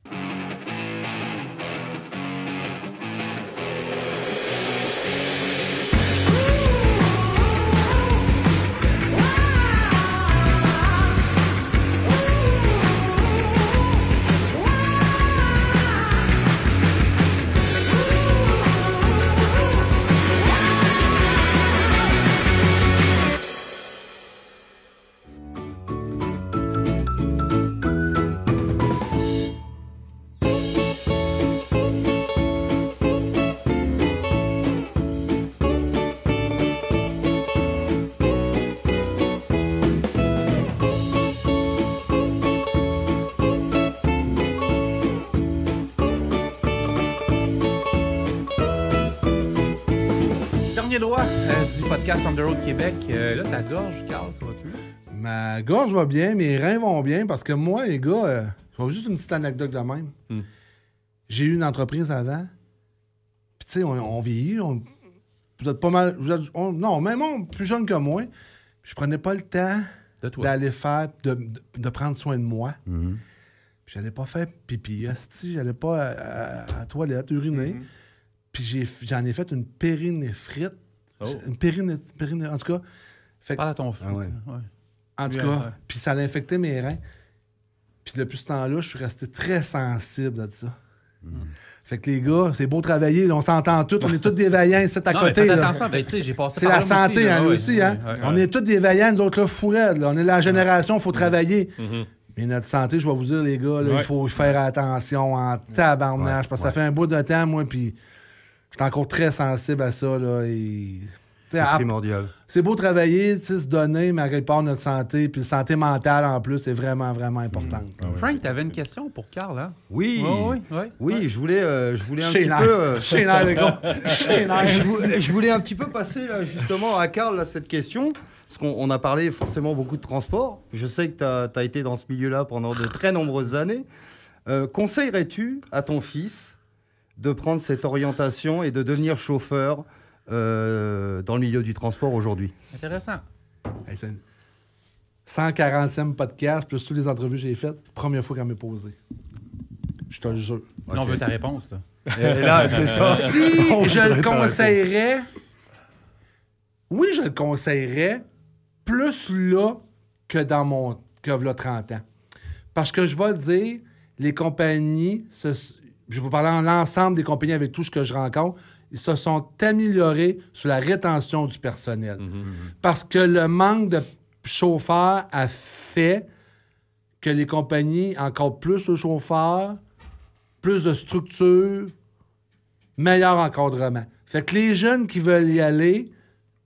S13: Droit du podcast On the Road Québec. Là, ta gorge, Carl, ça va-tu?
S2: Ma gorge va bien, mes reins vont bien, parce que moi, les gars, je vais juste une petite anecdote de même. J'ai eu une entreprise avant, puis tu sais, on vieillit, vous êtes pas mal... non, même plus jeune que moi, je prenais pas le temps d'aller faire, de prendre soin de moi. Puis j'allais pas faire pipi, j'allais pas à la toilette, uriner. Puis j'en ai fait une périnéphrite. Une périnéphrite, en tout cas.
S13: Parle à ton fils.
S2: En tout cas, puis ça a infecté mes reins. Puis depuis ce temps-là, je suis resté très sensible à ça. Fait que les gars, c'est beau travailler, là, on s'entend tous, on est tous des vaillants, c'est à côté.
S13: Attention, j'ai passé
S2: c'est la santé, nous aussi. On est tous des vaillants, nous autres, là, fourraides. On est la génération, il faut travailler. Mais notre santé, je vais vous dire, les gars, il faut faire attention en tabarnage, parce que ça fait un bout de temps, moi, puis... Je suis encore très sensible à ça. Là,
S6: c'est primordial.
S2: C'est beau travailler, se donner, mais à quelque part, notre santé, puis la santé mentale en plus, est vraiment, vraiment importante.
S13: Frank, tu avais une question pour Carl, hein?
S6: Oui. Oui, je voulais un
S2: petit peu...
S6: Je voulais un petit peu passer, là, justement, à Carl, là, cette question. Parce qu'on a parlé forcément beaucoup de transport. Je sais que tu as été dans ce milieu-là pendant de très nombreuses années. Conseillerais-tu à ton fils de prendre cette orientation et de devenir chauffeur dans le milieu du transport aujourd'hui?
S13: Intéressant.
S2: Hey, c'est 140e podcast, plus toutes les entrevues que j'ai faites, première fois qu'elle m'est posée. Je te le jure.
S13: Là, on veut ta réponse, là.
S6: Et là, c'est ça.
S2: Si je le conseillerais... Oui, je le conseillerais plus là que dans mon... que là 30 ans. Parce que je vais dire, les compagnies... Je vais vous parler en l'ensemble des compagnies avec tout ce que je rencontre. Ils se sont améliorés sur la rétention du personnel. Parce que le manque de chauffeurs a fait que les compagnies, encore plus de chauffeurs, plus de structure, meilleur encadrement. Fait que les jeunes qui veulent y aller,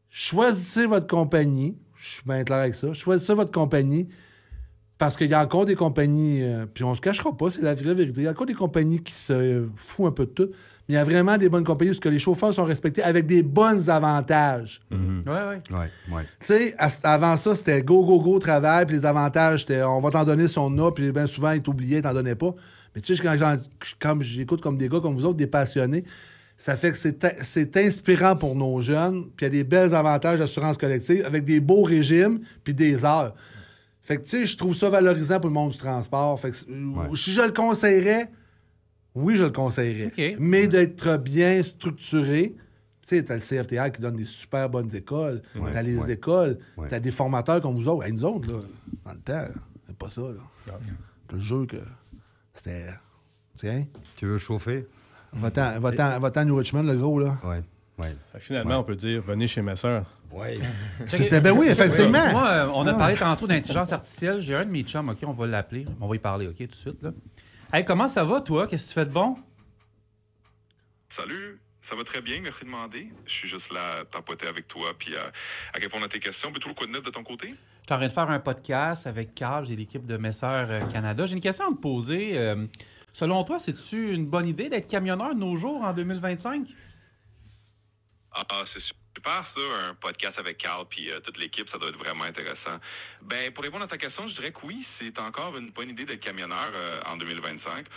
S2: choisissez votre compagnie. Je suis bien clair avec ça. Choisissez votre compagnie. Parce qu'il y a encore des compagnies, puis on se cachera pas, c'est la vraie vérité. Il y a encore des compagnies qui se foutent un peu de tout. Mais il y a vraiment des bonnes compagnies où les chauffeurs sont respectés avec des bons avantages.
S6: Tu
S2: sais, avant ça, c'était go, travail, puis les avantages, c'était on va t'en donner si on en a, puis bien souvent, ils t'oubliaient, ils t'en donnaient pas. Mais tu sais, quand j'écoute comme des gars comme vous autres, des passionnés, ça fait que c'est inspirant pour nos jeunes, puis il y a des belles avantages d'assurance collective avec des beaux régimes, puis des heures. Fait que, tu sais, je trouve ça valorisant pour le monde du transport. Fait que, si je le conseillerais, oui, je le conseillerais.
S13: Okay.
S2: Mais d'être bien structuré. Tu sais, t'as le CFTR qui donne des super bonnes écoles. T'as les écoles. T'as des formateurs comme vous autres. Hey, nous autres, là, dans le temps, c'est pas ça, là. Je te jure que c'était... Tiens.
S6: Tu veux chauffer?
S2: Va-t'en New Richmond, le gros, là.
S6: Ouais.
S7: Finalement, on peut dire, venez chez mes sœurs.
S6: Oui.
S2: C'était, ben oui, effectivement.
S13: Moi, on a parlé tantôt d'intelligence artificielle. J'ai un de mes chums, OK, on va l'appeler. On va y parler, OK, tout de suite, là. Hey, comment ça va, toi? Qu'est-ce que tu fais de bon?
S14: Salut, ça va très bien, merci de demander. Je suis juste là à papoter avec toi puis à répondre à tes questions. Puis tout le coup de neuf de ton côté?
S13: Je suis en train de faire un podcast avec Carl, j'ai l'équipe de Messeurs Canada. J'ai une question à te poser. Selon toi, c'est-tu une bonne idée d'être camionneur de nos jours en 2025?
S14: Ah, c'est super ça, un podcast avec Carl puis toute l'équipe, ça doit être vraiment intéressant. Ben, pour répondre à ta question, je dirais que oui, c'est encore une bonne idée d'être camionneur en 2025.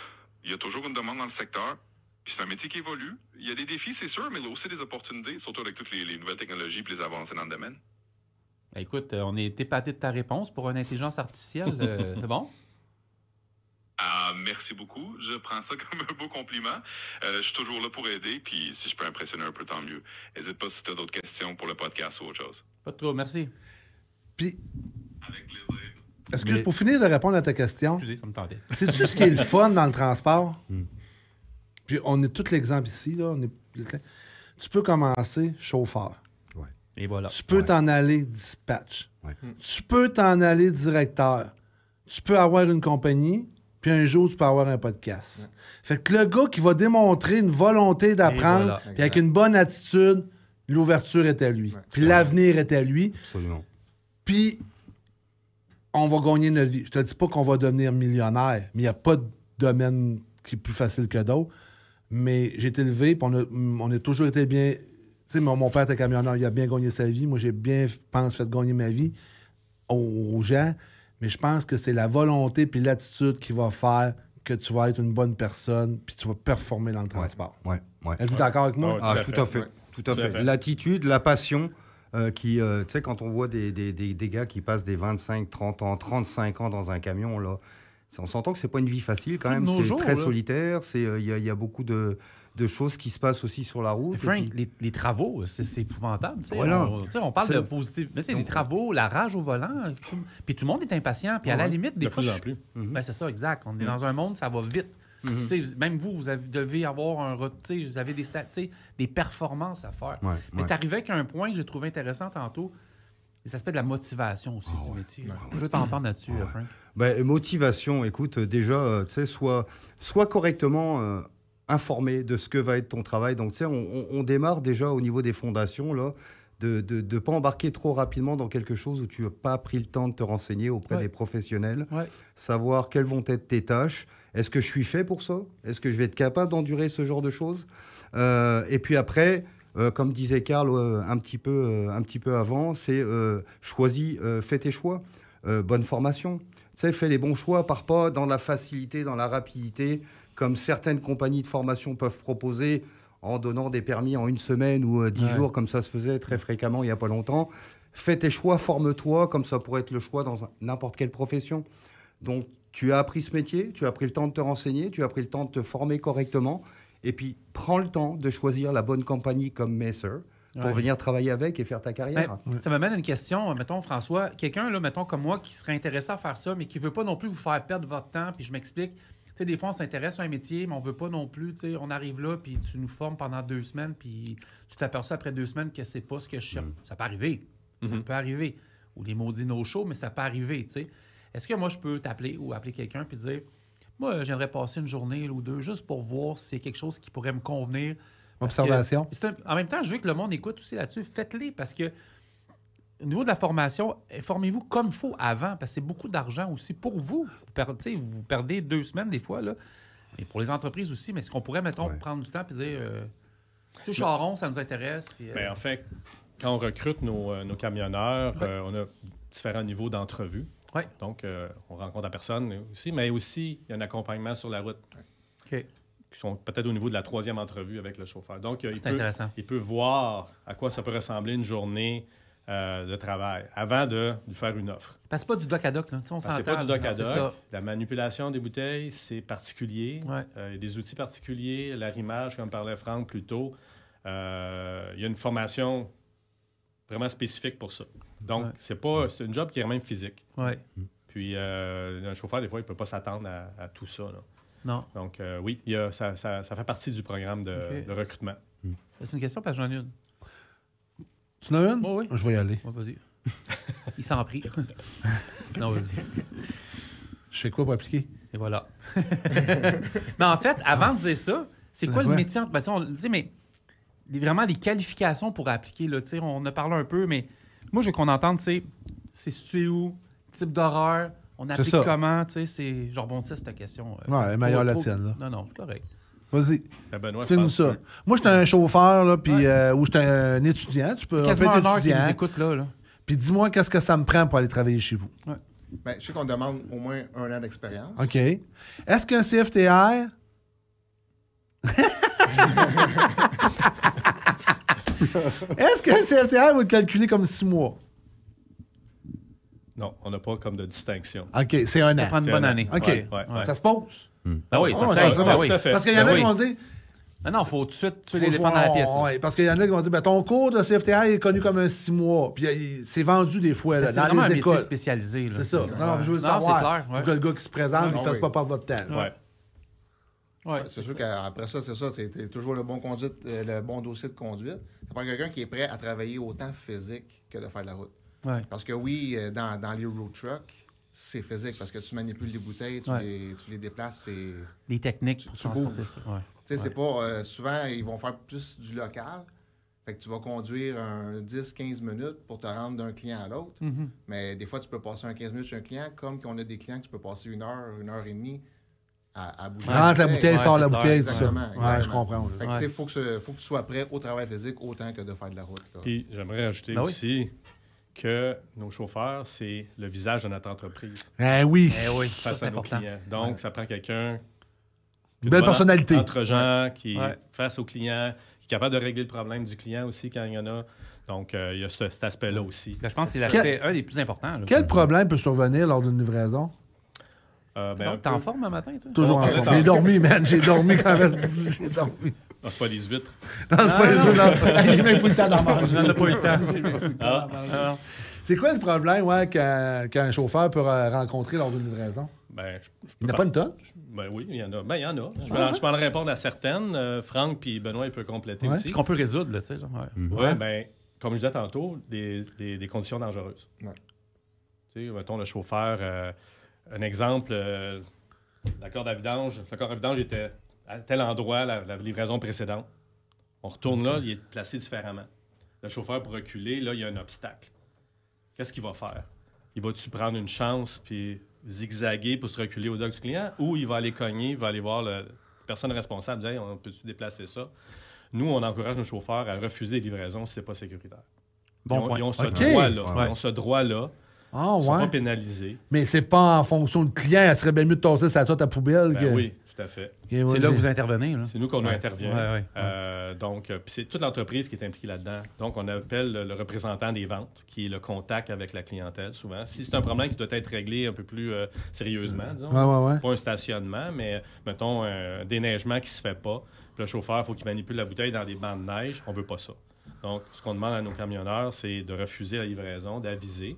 S14: Il y a toujours une demande dans le secteur. Puis c'est un métier qui évolue. Il y a des défis, c'est sûr, mais il y a aussi des opportunités, surtout avec toutes les nouvelles technologies et les avancées dans le domaine.
S13: Écoute, on est épaté de ta réponse pour une intelligence artificielle. C'est bon?
S14: Ah, merci beaucoup. Je prends ça comme un beau compliment. Je suis toujours là pour aider, puis si je peux impressionner un peu, tant mieux. N'hésite pas si tu as d'autres questions pour le podcast ou autre chose.
S13: Pas de trop, merci.
S2: Puis,
S14: avec plaisir.
S2: Est-ce que, pour finir de répondre à ta question,
S13: excusez, ça me tentait.
S2: Sais-tu ce qui est le fun dans le transport? Puis on est tout l'exemple ici, là. Tu peux commencer chauffeur.
S6: Ouais.
S13: Et voilà.
S2: Tu peux t'en aller dispatch.
S6: Ouais.
S2: Tu peux t'en aller directeur. Tu peux avoir une compagnie, puis un jour, tu peux avoir un podcast. Ouais. Fait que le gars qui va démontrer une volonté d'apprendre,
S13: voilà.
S2: puis avec une bonne attitude, l'ouverture est à lui. Ouais. Puis l'avenir est à lui.
S6: Absolument.
S2: Puis on va gagner notre vie. Je te dis pas qu'on va devenir millionnaire, mais il n'y a pas de domaine qui est plus facile que d'autres. Mais j'ai été élevé, puis on a toujours été bien... Tu sais, mon père était camionneur, il a bien gagné sa vie. Moi, j'ai bien, je pense, fait gagner ma vie aux gens. Mais je pense que c'est la volonté puis l'attitude qui va faire que tu vas être une bonne personne puis tu vas performer dans le transport.
S6: Ouais.
S2: Êtes-vous d'accord avec moi?
S6: Tout à fait. Ouais. Tout à fait. L'attitude, la passion... tu sais, quand on voit des gars qui passent des 25, 30 ans, 35 ans dans un camion, là, on s'entend que c'est pas une vie facile quand même. C'est très solitaire. Il y a beaucoup de choses qui se passent aussi sur la route.
S13: Frank, les travaux, c'est épouvantable.
S6: Voilà.
S13: On parle de positif. Mais les travaux, la rage au volant, puis tout le monde est impatient. Puis à la limite, des fois...
S7: De plus en plus.
S13: Ben, c'est ça, exact. On est dans un monde, ça va vite. Même vous devez avoir vous avez des performances à faire. Mais tu arrivais qu'à un point que j'ai trouvé intéressant tantôt, les aspects de la motivation aussi du métier. Je veux t'entendre là-dessus, Frank.
S6: Ben, motivation, écoute, déjà, sois correctement informé de ce que va être ton travail. Donc, on démarre déjà au niveau des fondations, là, de ne pas embarquer trop rapidement dans quelque chose où tu n'as pas pris le temps de te renseigner auprès des professionnels, savoir quelles vont être tes tâches. Est-ce que je suis fait pour ça? Est-ce que je vais être capable d'endurer ce genre de choses? Et puis après, comme disait Carl un petit peu avant, c'est choisis, fais tes choix. Bonne formation. Fais les bons choix, pars pas dans la facilité, dans la rapidité, comme certaines compagnies de formation peuvent proposer en donnant des permis en 1 semaine ou 10 jours, comme ça se faisait très fréquemment il n'y a pas longtemps. Fais tes choix, forme-toi, comme ça pourrait être le choix dans n'importe quelle profession. Donc, tu as appris ce métier, tu as pris le temps de te renseigner, tu as pris le temps de te former correctement, et puis prends le temps de choisir la bonne compagnie comme Messer pour venir travailler avec et faire ta carrière.
S13: Ça m'amène à une question, mettons, François, quelqu'un, là, mettons, comme moi, qui serait intéressé à faire ça, mais qui ne veut pas non plus vous faire perdre votre temps, puis je m'explique. Tu sais, des fois, on s'intéresse à un métier, mais on ne veut pas non plus, tu sais, on arrive là, puis tu nous formes pendant 2 semaines, puis tu t'aperçois après 2 semaines que c'est pas ce que je cherche. Ça peut arriver. Ça peut arriver. Ou les maudits no-show, mais ça peut arriver, tu sais. Est-ce que moi, je peux t'appeler ou appeler quelqu'un puis dire, moi, j'aimerais passer une journée ou 2 juste pour voir si c'est quelque chose qui pourrait me convenir.
S2: Observation.
S13: En même temps, je veux que le monde écoute aussi là-dessus. Faites-les parce que au niveau de la formation, formez-vous comme il faut avant parce que c'est beaucoup d'argent aussi pour vous. Vous perdez 2 semaines des fois, là. Et pour les entreprises aussi, mais est-ce qu'on pourrait, mettons, prendre du temps et dire c'est Charon, ça nous intéresse. Puis,
S7: en fait, quand on recrute nos camionneurs, on a différents niveaux d'entrevue. Donc, on rencontre la personne aussi, mais aussi, il y a un accompagnement sur la route. Qui sont peut-être au niveau de la 3e entrevue avec le chauffeur. Donc, il peut voir à quoi ça peut ressembler une journée de travail avant de lui faire une offre.
S13: Parce que c'est pas du doc à doc.
S7: C'est pas du doc à doc. La manipulation des bouteilles, c'est particulier. Il y a des outils particuliers. L'arrimage, comme parlait Franck plus tôt, il y a une formation vraiment spécifique pour ça. Donc, c'est une job qui est même physique. Puis un chauffeur, des fois, il ne peut pas s'attendre à tout ça. Là.
S13: Non.
S7: Donc, oui, ça fait partie du programme de recrutement.
S13: C'est une question parce que j'en ai une.
S2: Tu en as une?
S13: Oui.
S2: Je vais y aller.
S13: Vas-y. Il s'en prie. Non, vas-y.
S2: Je fais quoi pour appliquer?
S13: Et voilà. Mais en fait, avant de dire ça, c'est quoi le métier? Ben, mais vraiment les qualifications pour appliquer. Là, on en a parlé un peu, mais moi, je veux qu'on entende, c'est situé où, type d'horreur, on applique comment, c'est... Je rebondis à cette question.
S2: Ouais, meilleure la tienne. Là.
S13: Non, c'est correct.
S2: Vas-y.
S7: Benoît,
S2: fais-nous ça. Moi, j'étais un chauffeur, là, puis ou j'étais un étudiant. Tu peux
S13: quasiment un heure qui nous écoute, là.
S2: Puis dis-moi, qu'est-ce que ça me prend pour aller travailler chez vous?
S13: Ouais.
S8: Ben, je sais qu'on demande au moins 1 an d'expérience.
S2: OK. Est-ce qu'un CFTR... Est-ce qu'un CFTR va te calculer comme 6 mois?
S7: Non, on n'a pas comme de distinction.
S2: OK, c'est un an.
S13: Ça prend une bonne année.
S2: OK.
S7: Ouais.
S2: Ça se pose?
S13: Ben oui, ça
S7: tout à fait.
S2: Parce qu'il y en a qui vont dire...
S13: Non, il faut tout de suite tuer l'éléphant dans la pièce.
S2: Oui, parce qu'il y en a qui vont dire, ton cours de CFTR est connu comme un 6 mois. Puis c'est vendu des fois là, dans les écoles.
S13: C'est spécialisé.
S2: C'est ça. Non, je veux savoir.
S13: C'est clair.
S2: Pour que le gars qui se présente, il ne fasse pas perdre votre temps.
S8: Ouais, c'est sûr qu'après ça, c'est ça. C'est toujours le bon dossier de conduite. Ça prend quelqu'un qui est prêt à travailler autant physique que de faire de la route.
S13: Ouais.
S8: Parce que oui, dans les road trucks, c'est physique parce que tu manipules les bouteilles, tu les déplaces.
S13: Les techniques pour transporter ça. Ouais.
S8: Tu sais, c'est pas... souvent, ils vont faire plus du local. Fait que tu vas conduire 10-15 minutes pour te rendre d'un client à l'autre.
S13: Mm-hmm.
S8: Mais des fois, tu peux passer 15 minutes chez un client, comme qu'on a des clients que tu peux passer 1 heure et demie à bouger.
S2: Rentre la bouteille, sort la bouteille, tout ça.
S8: Exactement.
S2: Ouais, je comprends.
S8: Fait que, tu sais, faut que tu sois prêt au travail physique autant que de faire de la route. Là.
S7: Puis, j'aimerais ajouter aussi que nos chauffeurs, c'est le visage de notre entreprise.
S2: Oui.
S7: Face à nos clients. Donc, ça prend quelqu'un...
S2: Une belle personnalité.
S7: Entre gens, qui est face au client, qui est capable de régler le problème du client aussi quand il y en a. Donc, il y a cet aspect-là aussi.
S13: Je pense que c'est l'aspect un des plus importants. Là.
S2: Quel problème peut survenir lors d'une livraison?
S13: T'es en forme un matin, toi?
S2: Toujours en forme. J'ai dormi, man. J'ai dormi quand même. J'ai dormi.
S7: Non, c'est pas les huîtres.
S2: Non, c'est pas les huîtres. J'ai même pas eu le temps d'en manger.
S13: On n'a pas eu le temps.
S2: C'est quoi le problème qu'un chauffeur peut rencontrer lors d'une livraison? Il n'y en a pas une tonne?
S7: Oui, il y en a. Il y en a. Je peux en répondre à certaines. Franck puis Benoît, il peut compléter aussi.
S13: Qu'on peut résoudre, là, tu sais.
S7: Oui, comme je disais tantôt, des conditions dangereuses.
S8: Ouais.
S7: Tu sais, mettons le chauffeur, un exemple, le corps à vidange était à tel endroit, la livraison précédente. On retourne là, il est placé différemment. Le chauffeur, pour reculer, là, il y a un obstacle. Qu'est-ce qu'il va faire? Il va-tu prendre une chance puis zigzaguer pour se reculer au dock du client, ou il va aller cogner, il va aller voir la personne responsable, dire hey, on peut-tu déplacer ça? Nous, on encourage nos chauffeurs à refuser les livraisons si ce n'est pas sécuritaire. Ils ont ce droit-là. Ils ont ce droit-là. Ils ne sont pas pénalisés.
S2: Mais c'est pas en fonction du client. Il serait bien mieux de tasser ça à ta poubelle.
S7: Oui, tout à fait.
S2: Okay,
S13: c'est là que vous intervenez. Là.
S7: C'est nous qu'on intervient. Donc, c'est toute l'entreprise qui est impliquée là-dedans. Donc, on appelle le représentant des ventes, qui est le contact avec la clientèle, souvent. Si c'est un problème qui doit être réglé un peu plus sérieusement, disons. Pas un stationnement, mais, mettons, un déneigement qui ne se fait pas. Puis le chauffeur, il faut qu'il manipule la bouteille dans des bancs de neige. On ne veut pas ça. Donc, ce qu'on demande à nos camionneurs, c'est de refuser la livraison, d'aviser.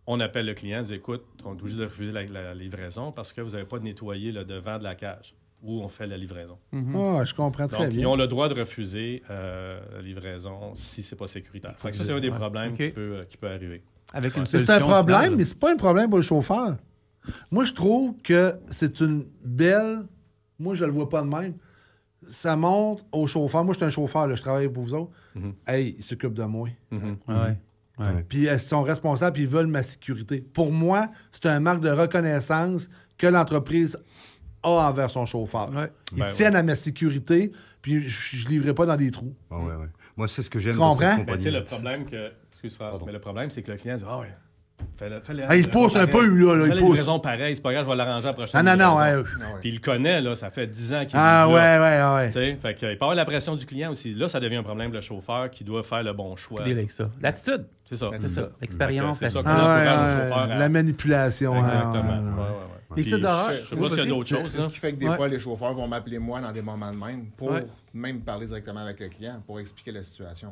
S7: On appelle le client, on dit écoute, on est obligé de refuser la livraison parce que vous n'avez pas nettoyé le devant de la cage où on fait la livraison.
S2: Je comprends très bien.
S7: Ils ont le droit de refuser la livraison si c'est pas sécuritaire. Fait que ça, c'est un des problèmes qui peut arriver.
S13: Avec une solution,
S2: c'est un problème, mais c'est pas un problème pour le chauffeur. Moi, je trouve que c'est une belle... Moi, je le vois pas de même. Ça montre au chauffeur. Moi, je suis un chauffeur, là, je travaille pour vous autres. Hey, ils s'occupent de moi. Puis ils sont responsables et ils veulent ma sécurité. Pour moi, c'est une marque de reconnaissance que l'entreprise a envers son chauffeur. Ils tiennent à ma sécurité, puis je ne livrerai pas dans des trous.
S6: Moi, c'est ce que j'aime.
S2: Tu comprends?
S7: Le problème mais le problème, c'est que le client dit
S2: il pousse un peu, là. Il pousse.
S7: Livraison pareil, c'est pas grave, je vais l'arranger la prochaine.
S2: Non.
S7: Puis il le connaît, là, ça fait 10 ans qu'il
S2: ouais.
S7: Fait qu'il peut avoir la pression du client aussi. Là, ça devient un problème, le chauffeur qui doit faire le bon choix.
S13: Avec ça. L'attitude.
S7: C'est ça.
S13: L'expérience,
S7: c'est ça qu'on encourage le chauffeur.
S2: La manipulation.
S7: Exactement.
S13: Les titres d'horreur.
S7: Je sais pas s'il y a d'autres choses.
S8: C'est ce qui fait que des fois, les chauffeurs vont m'appeler moi dans des moments de même pour même parler directement avec le client, pour expliquer la situation.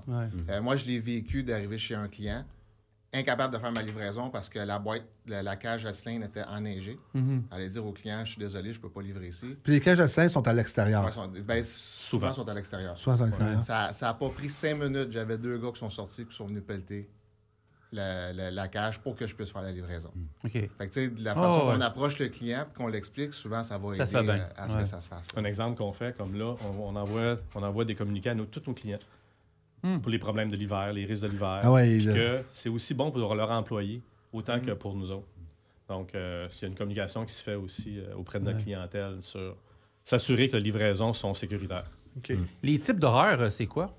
S8: Moi, je l'ai vécu d'arriver chez un client. incapable de faire ma livraison parce que la boîte, la cage à cylindres était enneigée. Allait dire au client, je suis désolé, je ne peux pas livrer ici.
S2: Puis les cages à cylindres sont à l'extérieur.
S8: Ouais, souvent sont à l'extérieur.
S2: Souvent sont à l'extérieur.
S8: Ça n'a pas pris 5 minutes. J'avais 2 gars qui sont sortis et qui sont venus pelleter la cage pour que je puisse faire la livraison.
S13: OK.
S8: Fait que, tu sais, de la façon qu'on approche le client et qu'on l'explique, souvent, ça va aider à ce que ça se fasse.
S7: Un exemple qu'on fait, comme là, on envoie des communiqués à tous nos clients pour les problèmes de l'hiver, les risques de l'hiver.
S2: Ah ouais,
S7: que c'est aussi bon pour leurs employés autant que pour nous autres. Donc, s'il y a une communication qui se fait aussi auprès de notre clientèle sur s'assurer que les livraisons sont sécuritaires.
S13: OK. Les types d'horaires, c'est quoi?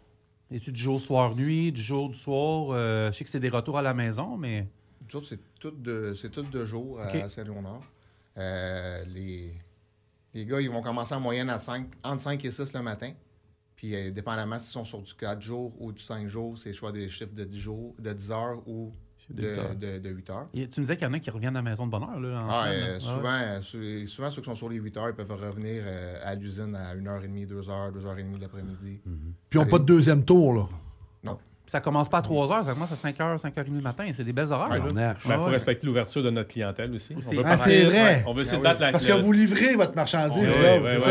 S13: Es-tu du jour, soir, nuit, du jour, du soir? Je sais que c'est des retours à la maison, mais...
S8: Nous autres, c'est tout de jour à Saint-Léonard. Les gars, ils vont commencer en moyenne entre 5 et 6 le matin. Puis, dépendamment s'ils sont sur du 4 jours ou du 5 jours, c'est soit des chiffres de 10 heures ou de 8 heures.
S13: Et tu me disais qu'il y en a qui reviennent à la maison de bonne heure, là, en semaine.
S8: Souvent, ceux qui sont sur les 8 heures, ils peuvent revenir à l'usine à 1h30, 2h, 2h30 de l'après-midi.
S2: Puis ils n'ont pas de deuxième tour, là.
S8: Non.
S13: Ça commence pas à 3h, ça commence à 5h, 5h30 le matin. C'est des belles horaires.
S7: Il faut respecter l'ouverture de notre clientèle aussi.
S2: C'est vrai.
S7: On veut essayer de battre
S2: Parce que vous livrez votre marchandise.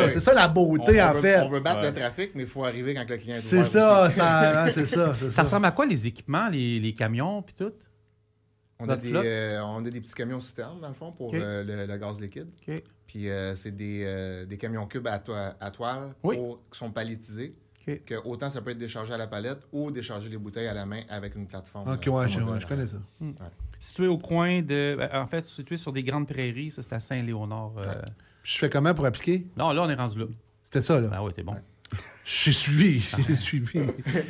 S2: C'est ça la beauté,
S8: en
S2: fait.
S8: On veut battre le trafic, mais il faut arriver quand le client est ouvert.
S2: C'est ça, c'est ça.
S13: Ça ressemble à quoi, les équipements, les camions, puis tout?
S8: On a des petits camions citernes, dans le fond, pour le gaz liquide. Puis c'est des camions cubes à toile qui sont palettisés. Que autant ça peut être déchargé à la palette ou décharger les bouteilles à la main avec une plateforme.
S2: OK, je connais ça.
S13: Situé au coin de... En fait, situé sur des grandes prairies, ça, c'est à Saint-Léonard.
S2: Je fais comment pour appliquer?
S13: Non, là, on est rendu là.
S2: C'était ça, là?
S13: Ah oui, t'es bon.
S2: J'ai suivi.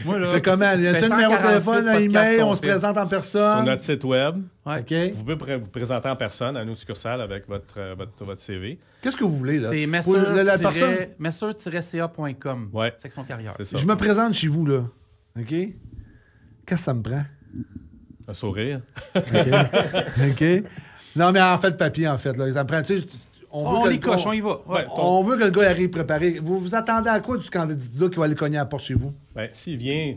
S13: Moi, là,
S2: fais comment? Il y a un numéro de téléphone, un email, on se présente en personne.
S7: Sur notre site web,
S2: vous
S7: pouvez vous présenter en personne à nos succursales avec votre CV.
S2: Qu'est-ce que vous voulez, là?
S13: C'est messeur-ca.com, section carrière.
S7: C'est ça.
S2: Je me présente chez vous, là. OK? Qu'est-ce que ça me prend?
S7: Un sourire.
S2: OK. Non, mais en fait, papier, en fait. Là. Ça me prend, tu sais,
S13: on les coche, on y va.
S2: On veut que le gars arrive préparé. Vous vous attendez à quoi du candidat qui va aller cogner à la porte chez vous?
S7: Bien, s'il vient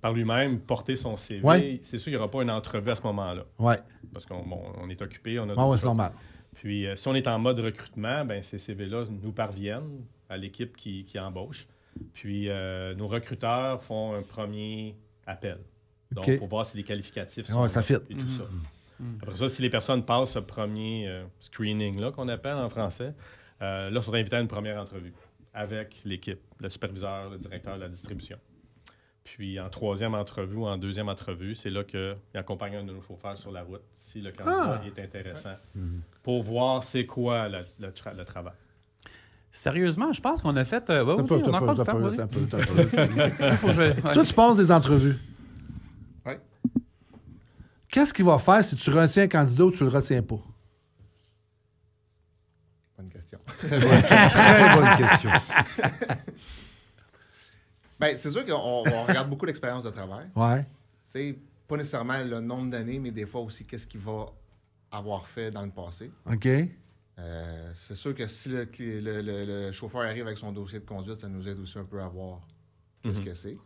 S7: par lui-même porter son CV, c'est sûr qu'il n'y aura pas une entrevue à ce moment-là.
S2: Oui.
S7: Parce qu'on est occupé.
S2: C'est normal.
S7: Puis, si on est en mode recrutement, ben, ces CV-là nous parviennent à l'équipe qui embauche. Puis, nos recruteurs font un premier appel. Donc, pour voir si les qualificatifs sont
S2: ça fit.
S7: et tout ça. Après ça, si les personnes passent ce premier screening-là, qu'on appelle en français, là, ils sont invités à une première entrevue avec l'équipe, le superviseur, le directeur de la distribution. Puis, en troisième entrevue ou en deuxième entrevue, c'est là qu'il accompagne un de nos chauffeurs sur la route, si le candidat est intéressant, pour voir c'est quoi le travail.
S13: Sérieusement, je pense qu'on a fait... on a encore du temps.
S2: Toi, tu passes des entrevues.
S8: Oui.
S2: Qu'est-ce qu'il va faire si tu retiens un candidat ou tu le retiens pas?
S8: Bonne question.
S6: Très bonne question.
S8: Bien, c'est sûr qu'on regarde beaucoup l'expérience de travail.
S2: Ouais.
S8: Tu sais, pas nécessairement le nombre d'années, mais des fois aussi qu'est-ce qu'il va avoir fait dans le passé.
S2: OK.
S8: C'est sûr que si le chauffeur arrive avec son dossier de conduite, ça nous aide aussi un peu à voir ce que c'est.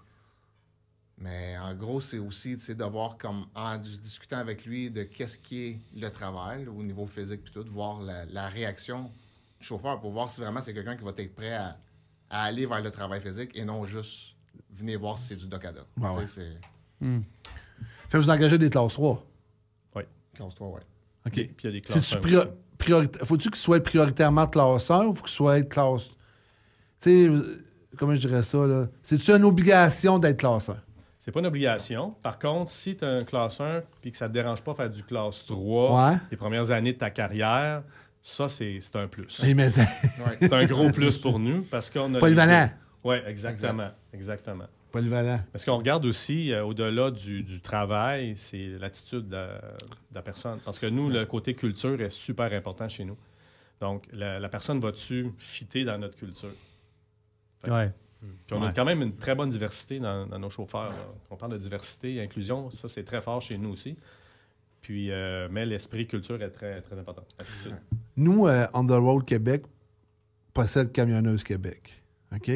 S8: Mais en gros, c'est aussi de voir, comme en discutant avec lui de qu'est-ce qui est le travail là, au niveau physique, puis tout, de voir la réaction du chauffeur pour voir si vraiment c'est quelqu'un qui va être prêt à aller vers le travail physique et non juste venir voir si c'est du docada.
S2: Fait vous engagez des classes 3?
S7: Oui.
S8: Classe 3, oui.
S2: OK.
S7: Puis il y a des classes 1 aussi.
S2: Faut-tu qu'il soit prioritairement classe 1 ou faut qu'il soit classe... Tu sais, comment je dirais ça, là? C'est-tu une obligation d'être classe 1?
S7: C'est pas une obligation. Par contre, si tu as un classe 1 et que ça te dérange pas de faire du classe 3 les premières années de ta carrière, ça, c'est un plus.
S2: Mais
S7: c'est un gros plus pour nous parce qu'on a...
S2: Polyvalent.
S7: Oui, exactement.
S2: Polyvalent.
S7: Parce qu'on regarde aussi, au-delà du travail, c'est l'attitude de la personne. Parce que nous, le côté culture est super important chez nous. Donc, la personne va-tu fitter dans notre culture?
S13: Oui.
S7: Puis on a quand même une très bonne diversité dans nos chauffeurs. Là. On parle de diversité et inclusion, ça, c'est très fort chez nous aussi. Puis, mais l'esprit culture est très, très important. Attitude.
S2: Nous, On the Road Québec, possède Camionneuse Québec. OK?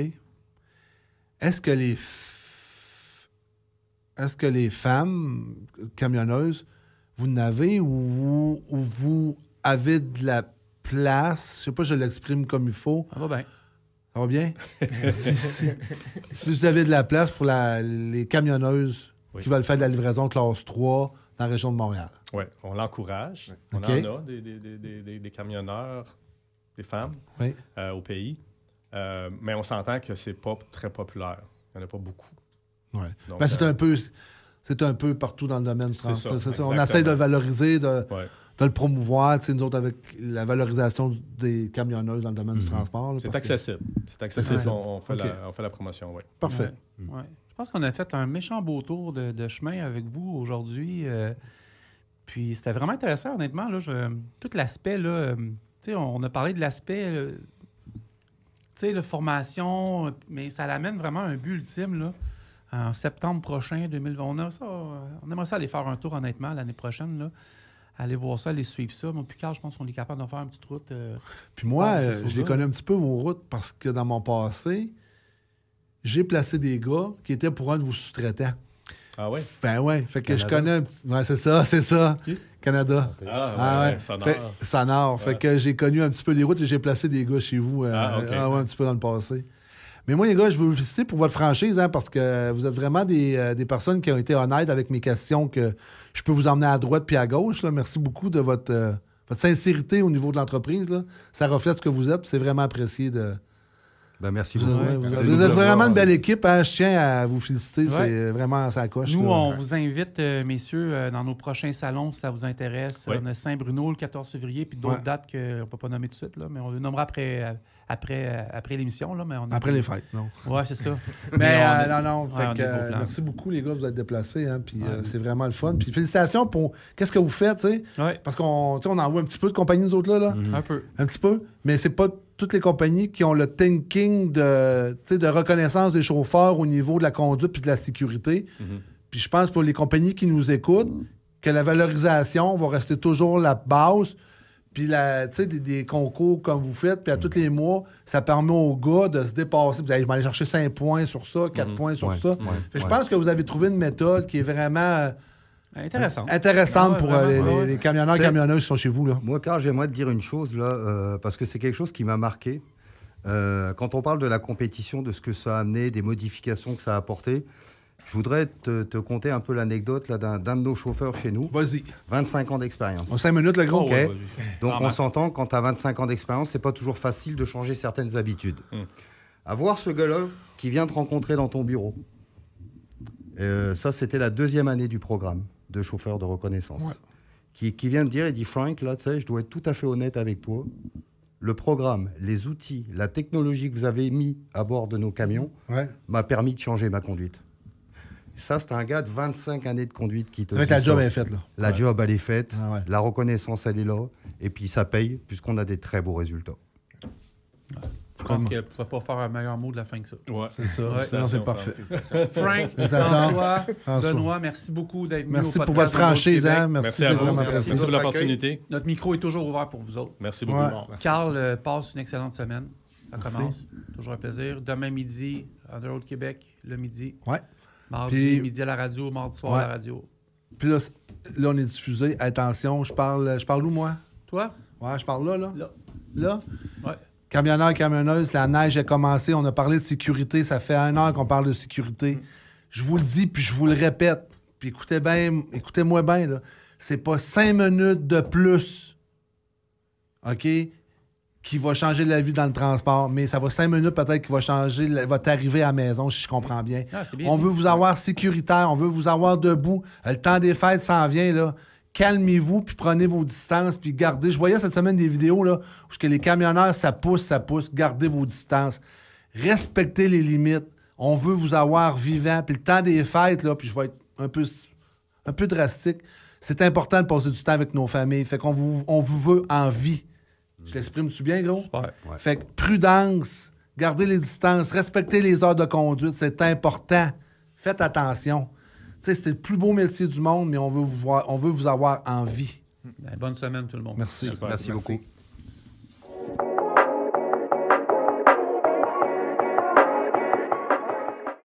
S2: Est-ce que est-ce que les femmes camionneuses, vous n'avez ou vous avez de la place? Je sais pas, je l'exprime comme il faut.
S13: Ça va bien.
S2: Ça va bien? si vous avez de la place pour les camionneuses qui veulent faire de la livraison classe 3 dans la région de Montréal.
S7: Oui, on l'encourage. On en a des camionneurs, des femmes au pays. Mais on s'entend que c'est pas très populaire. Il n'y en a pas beaucoup.
S2: Ouais.
S7: Donc,
S2: ben, c'est un peu partout dans le domaine du transport.
S7: C'est
S2: on essaie de le valoriser, de le promouvoir, nous autres, avec la valorisation des camionneuses dans le domaine du transport. Là,
S7: c'est accessible. C'est accessible.
S2: Ouais.
S7: On fait la promotion, oui.
S2: Parfait.
S13: Ouais. Je pense qu'on a fait un méchant beau tour de chemin avec vous aujourd'hui. Puis c'était vraiment intéressant, honnêtement. Là, tout l'aspect, là, on a parlé de l'aspect, la formation, mais ça l'amène vraiment à un but ultime, là. En septembre prochain, 2020, on aimerait ça aller faire un tour, honnêtement, l'année prochaine, là. Aller voir ça, aller suivre ça. Moi, puis Carl, je pense qu'on est capable de faire une petite route.
S2: Puis moi, je les connais un petit peu, vos routes, parce que dans mon passé, j'ai placé des gars qui étaient pour un de vos sous-traitants.
S7: Ah oui?
S2: Ben ouais, fait que
S6: Canada.
S2: je connais un petit... Ouais, c'est ça.
S7: Qui?
S2: Canada.
S7: Ouais, Sonore.
S2: Sonore. Fait que j'ai connu un petit peu les routes et j'ai placé des gars chez vous un petit peu dans le passé. Mais moi, les gars, je veux vous féliciter pour votre franchise, parce que vous êtes vraiment des personnes qui ont été honnêtes avec mes questions, que je peux vous emmener à droite puis à gauche. Là. Merci beaucoup de votre sincérité au niveau de l'entreprise. Là. Ça reflète ce que vous êtes, puis c'est vraiment apprécié de...
S6: Ben, merci beaucoup.
S2: Vous êtes vraiment une belle équipe. Je tiens à vous féliciter. C'est vraiment ça coche.
S13: Nous,
S2: là.
S13: on vous invite, messieurs, dans nos prochains salons, si ça vous intéresse.
S7: Oui.
S13: On a Saint-Bruno le 14 février, puis d'autres dates qu'on ne peut pas nommer tout de suite, là, mais on le nommera après l'émission. Là, mais
S2: après les fêtes, non?
S13: Oui, c'est ça.
S2: Mais non. Merci beaucoup, les gars, vous êtes déplacés. Puis c'est vraiment le fun. Puis félicitations pour qu'est-ce que vous faites. Parce qu'on en voit un petit peu de compagnie, nous autres, là.
S13: Un peu.
S2: Un petit peu. Mais c'est pas toutes les compagnies qui ont le thinking de reconnaissance des chauffeurs au niveau de la conduite puis de la sécurité. Puis je pense pour les compagnies qui nous écoutent, que la valorisation va rester toujours la base. Puis des concours comme vous faites, puis à tous les mois, ça permet aux gars de se dépasser. Vous allez aller chercher 5 points sur ça, 4 points sur ça. Je pense que vous avez trouvé une méthode qui est vraiment... intéressante pour les camionneurs et camionneuses qui sont chez vous. Là.
S6: Moi, Carl, j'aimerais te dire une chose, là, parce que c'est quelque chose qui m'a marqué. Quand on parle de la compétition, de ce que ça a amené, des modifications que ça a apporté, je voudrais te conter un peu l'anecdote là, d'un de nos chauffeurs chez nous.
S2: Vas-y.
S6: 25 ans d'expérience.
S2: En 5 minutes, le gros.
S6: Okay. Donc, on s'entend, quand tu as 25 ans d'expérience, c'est pas toujours facile de changer certaines habitudes. À voir ce gars-là qui vient te rencontrer dans ton bureau. Ça, c'était la 2e année du programme de chauffeur de reconnaissance. Qui vient de dire, il dit, Frank, là, tu sais, je dois être tout à fait honnête avec toi. Le programme, les outils, la technologie que vous avez mis à bord de nos camions m'a permis de changer ma conduite. Ça, c'est un gars de 25 années de conduite qui te dit
S2: la job est faite, là.
S6: La job, elle est faite. La reconnaissance, elle est là. Et puis, ça paye, puisqu'on a des très beaux résultats.
S13: Je pense qu'elle ne pouvait pas faire un meilleur mot de la fin que ça.
S7: Ouais.
S2: C'est ça. Non, c'est parfait.
S13: Frank, François, Benoît, merci beaucoup d'être venu au podcast.
S2: Merci pour votre franchise.
S7: Merci à vous. Merci pour l'opportunité.
S13: Notre micro est toujours ouvert pour vous autres.
S7: Merci beaucoup.
S13: Carl, passe une excellente semaine. Ça commence. Toujours un plaisir. Demain midi, Underworld Québec, le midi. Mardi, midi à la radio, mardi soir à la radio.
S2: Puis là, on est diffusé. Attention, je parle où, moi?
S13: Toi?
S2: Ouais, je parle là. Là?
S13: Ouais.
S2: Camionneurs, camionneuses, la neige a commencé. On a parlé de sécurité. Ça fait 1 heure qu'on parle de sécurité. Je vous le dis, puis je vous le répète. Puis écoutez-moi bien, là. C'est pas 5 minutes de plus, OK, qui va changer la vie dans le transport, mais ça va 5 minutes peut-être qui va changer votre arrivée à la maison, si je comprends bien. On veut vous avoir sécuritaire, on veut vous avoir debout. Le temps des fêtes s'en vient, là. Calmez-vous, puis prenez vos distances, puis gardez. Je voyais cette semaine des vidéos là, où que les camionneurs, ça pousse. Gardez vos distances. Respectez les limites. On veut vous avoir vivant. Puis le temps des fêtes, là, puis je vais être un peu drastique, c'est important de passer du temps avec nos familles. Fait qu'on vous veut en vie. Je l'exprime-tu bien, gros?
S13: Super.
S2: Fait que prudence, gardez les distances, respectez les heures de conduite, c'est important. Faites attention. C'est le plus beau métier du monde, mais on veut vous avoir en vie.
S13: Bonne semaine, tout le monde.
S2: Merci.
S6: Merci beaucoup.